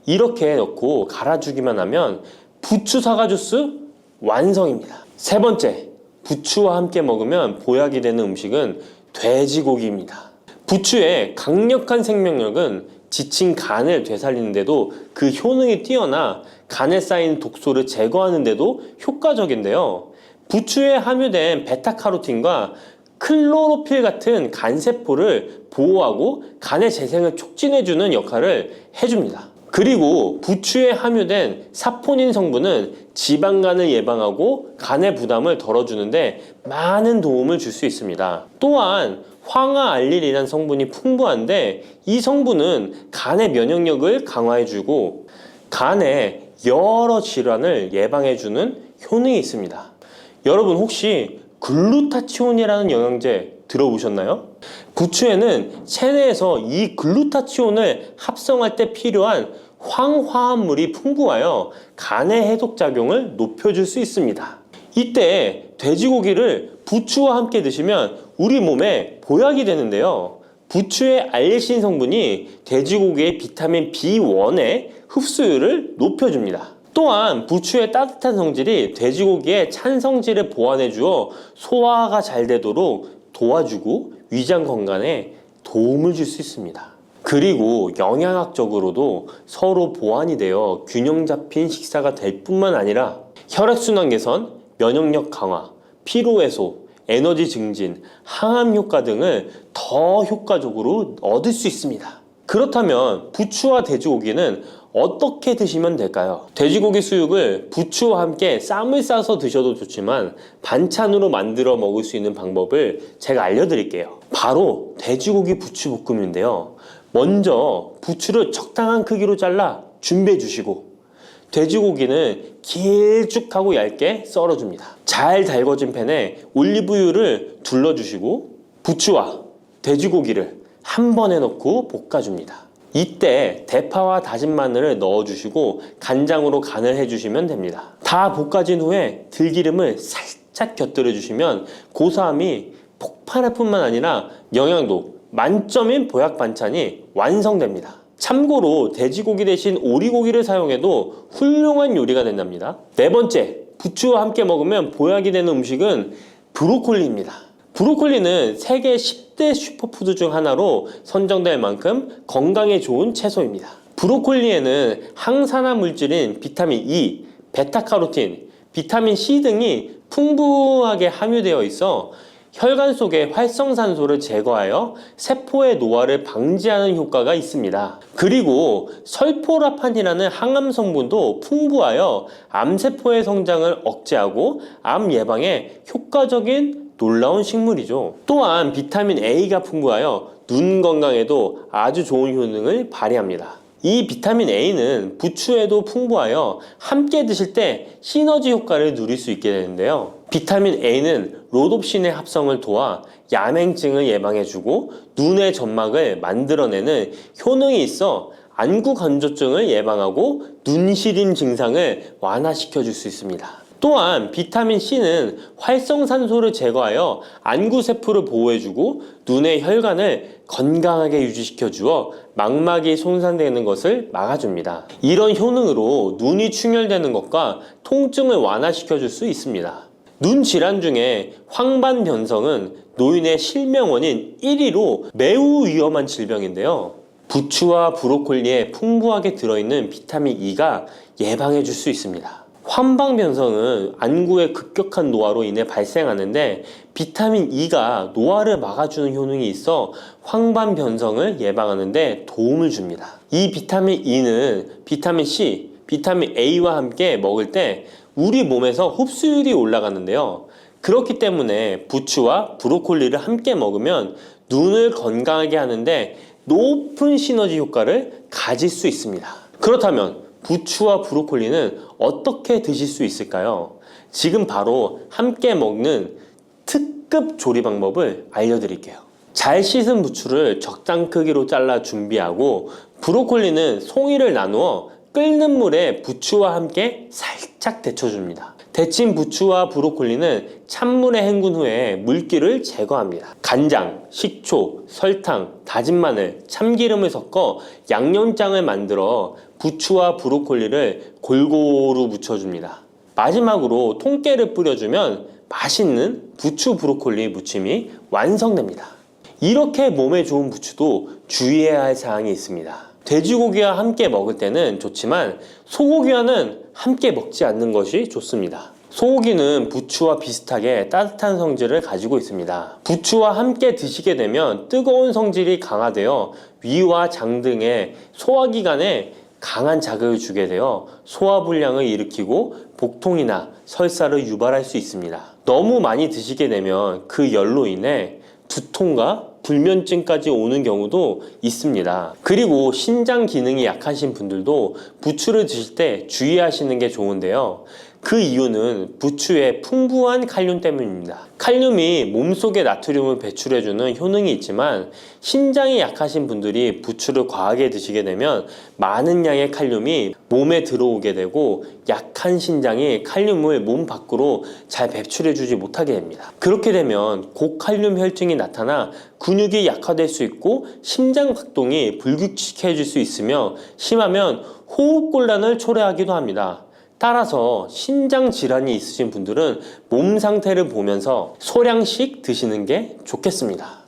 이렇게 넣고 갈아주기만 하면 부추 사과 주스 완성입니다. 세 번째, 부추와 함께 먹으면 보약이 되는 음식은 돼지고기입니다. 부추의 강력한 생명력은 지친 간을 되살리는데도 그 효능이 뛰어나 간에 쌓인 독소를 제거하는데도 효과적인데요. 부추에 함유된 베타카로틴과 클로로필 같은 간세포를 보호하고 간의 재생을 촉진해주는 역할을 해줍니다. 그리고 부추에 함유된 사포닌 성분은 지방간을 예방하고 간의 부담을 덜어주는데 많은 도움을 줄 수 있습니다. 또한 황화알릴이라는 성분이 풍부한데 이 성분은 간의 면역력을 강화해주고 간의 여러 질환을 예방해주는 효능이 있습니다. 여러분 혹시 글루타치온이라는 영양제 들어보셨나요? 부추에는 체내에서 이 글루타치온을 합성할 때 필요한 황화합물이 풍부하여 간의 해독작용을 높여줄 수 있습니다. 이때 돼지고기를 부추와 함께 드시면 우리 몸에 보약이 되는데요. 부추의 알리신 성분이 돼지고기의 비타민 B1의 흡수율을 높여줍니다. 또한 부추의 따뜻한 성질이 돼지고기의 찬 성질을 보완해 주어 소화가 잘 되도록 도와주고 위장 건강에 도움을 줄 수 있습니다. 그리고 영양학적으로도 서로 보완이 되어 균형 잡힌 식사가 될 뿐만 아니라 혈액순환 개선, 면역력 강화, 피로 해소, 에너지 증진, 항암 효과 등을 더 효과적으로 얻을 수 있습니다. 그렇다면 부추와 돼지고기는 어떻게 드시면 될까요? 돼지고기 수육을 부추와 함께 쌈을 싸서 드셔도 좋지만 반찬으로 만들어 먹을 수 있는 방법을 제가 알려드릴게요. 바로 돼지고기 부추볶음인데요. 먼저 부추를 적당한 크기로 잘라 준비해 주시고 돼지고기는 길쭉하고 얇게 썰어줍니다. 잘 달궈진 팬에 올리브유를 둘러주시고 부추와 돼지고기를 한 번에 넣고 볶아줍니다. 이때 대파와 다진 마늘을 넣어주시고 간장으로 간을 해주시면 됩니다. 다 볶아진 후에 들기름을 살짝 곁들여 주시면 고소함이 폭발할 뿐만 아니라 영양도 만점인 보약 반찬이 완성됩니다. 참고로 돼지고기 대신 오리고기를 사용해도 훌륭한 요리가 된답니다. 네 번째, 부추와 함께 먹으면 보약이 되는 음식은 브로콜리입니다. 브로콜리는 세계 10대 슈퍼푸드 중 하나로 선정될 만큼 건강에 좋은 채소입니다. 브로콜리에는 항산화 물질인 비타민 E, 베타카로틴, 비타민 C 등이 풍부하게 함유되어 있어 혈관 속의 활성산소를 제거하여 세포의 노화를 방지하는 효과가 있습니다. 그리고 설포라판이라는 항암 성분도 풍부하여 암세포의 성장을 억제하고 암 예방에 효과적인 놀라운 식물이죠. 또한 비타민 A가 풍부하여 눈 건강에도 아주 좋은 효능을 발휘합니다. 이 비타민 A는 부추에도 풍부하여 함께 드실 때 시너지 효과를 누릴 수 있게 되는데요. 비타민 A는 로놉신의 합성을 도와 야맹증을 예방해주고 눈의 점막을 만들어내는 효능이 있어 안구 건조증을 예방하고 눈시림 증상을 완화시켜줄 수 있습니다. 또한 비타민 C는 활성산소를 제거하여 안구세포를 보호해주고 눈의 혈관을 건강하게 유지시켜 주어 망막이 손상되는 것을 막아줍니다. 이런 효능으로 눈이 충혈되는 것과 통증을 완화시켜 줄 수 있습니다. 눈 질환 중에 황반변성은 노인의 실명원인 1위로 매우 위험한 질병인데요. 부추와 브로콜리에 풍부하게 들어있는 비타민 E가 예방해 줄 수 있습니다. 황반변성은 안구의 급격한 노화로 인해 발생하는데 비타민 E가 노화를 막아주는 효능이 있어 황반변성을 예방하는 데 도움을 줍니다. 이 비타민 E는 비타민 C, 비타민 A와 함께 먹을 때 우리 몸에서 흡수율이 올라가는데요. 그렇기 때문에 부추와 브로콜리를 함께 먹으면 눈을 건강하게 하는데 높은 시너지 효과를 가질 수 있습니다. 그렇다면 부추와 브로콜리는 어떻게 드실 수 있을까요? 지금 바로 함께 먹는 특급 조리 방법을 알려드릴게요. 잘 씻은 부추를 적당 크기로 잘라 준비하고 브로콜리는 송이를 나누어 끓는 물에 부추와 함께 살짝 데쳐줍니다. 데친 부추와 브로콜리는 찬물에 헹군 후에 물기를 제거합니다. 간장, 식초, 설탕, 다진 마늘, 참기름을 섞어 양념장을 만들어 부추와 브로콜리를 골고루 묻혀줍니다. 마지막으로 통깨를 뿌려주면 맛있는 부추 브로콜리 무침이 완성됩니다. 이렇게 몸에 좋은 부추도 주의해야 할 사항이 있습니다. 돼지고기와 함께 먹을 때는 좋지만 소고기와는 함께 먹지 않는 것이 좋습니다. 소고기는 부추와 비슷하게 따뜻한 성질을 가지고 있습니다. 부추와 함께 드시게 되면 뜨거운 성질이 강화되어 위와 장 등의 소화기관에 강한 자극을 주게 되어 소화불량을 일으키고 복통이나 설사를 유발할 수 있습니다. 너무 많이 드시게 되면 그 열로 인해 두통과 불면증까지 오는 경우도 있습니다. 그리고 신장 기능이 약하신 분들도 부추를 드실 때 주의하시는 게 좋은데요. 그 이유는 부추의 풍부한 칼륨 때문입니다. 칼륨이 몸속에 나트륨을 배출해주는 효능이 있지만 신장이 약하신 분들이 부추를 과하게 드시게 되면 많은 양의 칼륨이 몸에 들어오게 되고 약한 신장이 칼륨을 몸 밖으로 잘 배출해주지 못하게 됩니다. 그렇게 되면 고칼륨 혈증이 나타나 근육이 약화될 수 있고 심장 박동이 불규칙해질 수 있으며 심하면 호흡곤란을 초래하기도 합니다. 따라서 신장 질환이 있으신 분들은 몸 상태를 보면서 소량씩 드시는 게 좋겠습니다.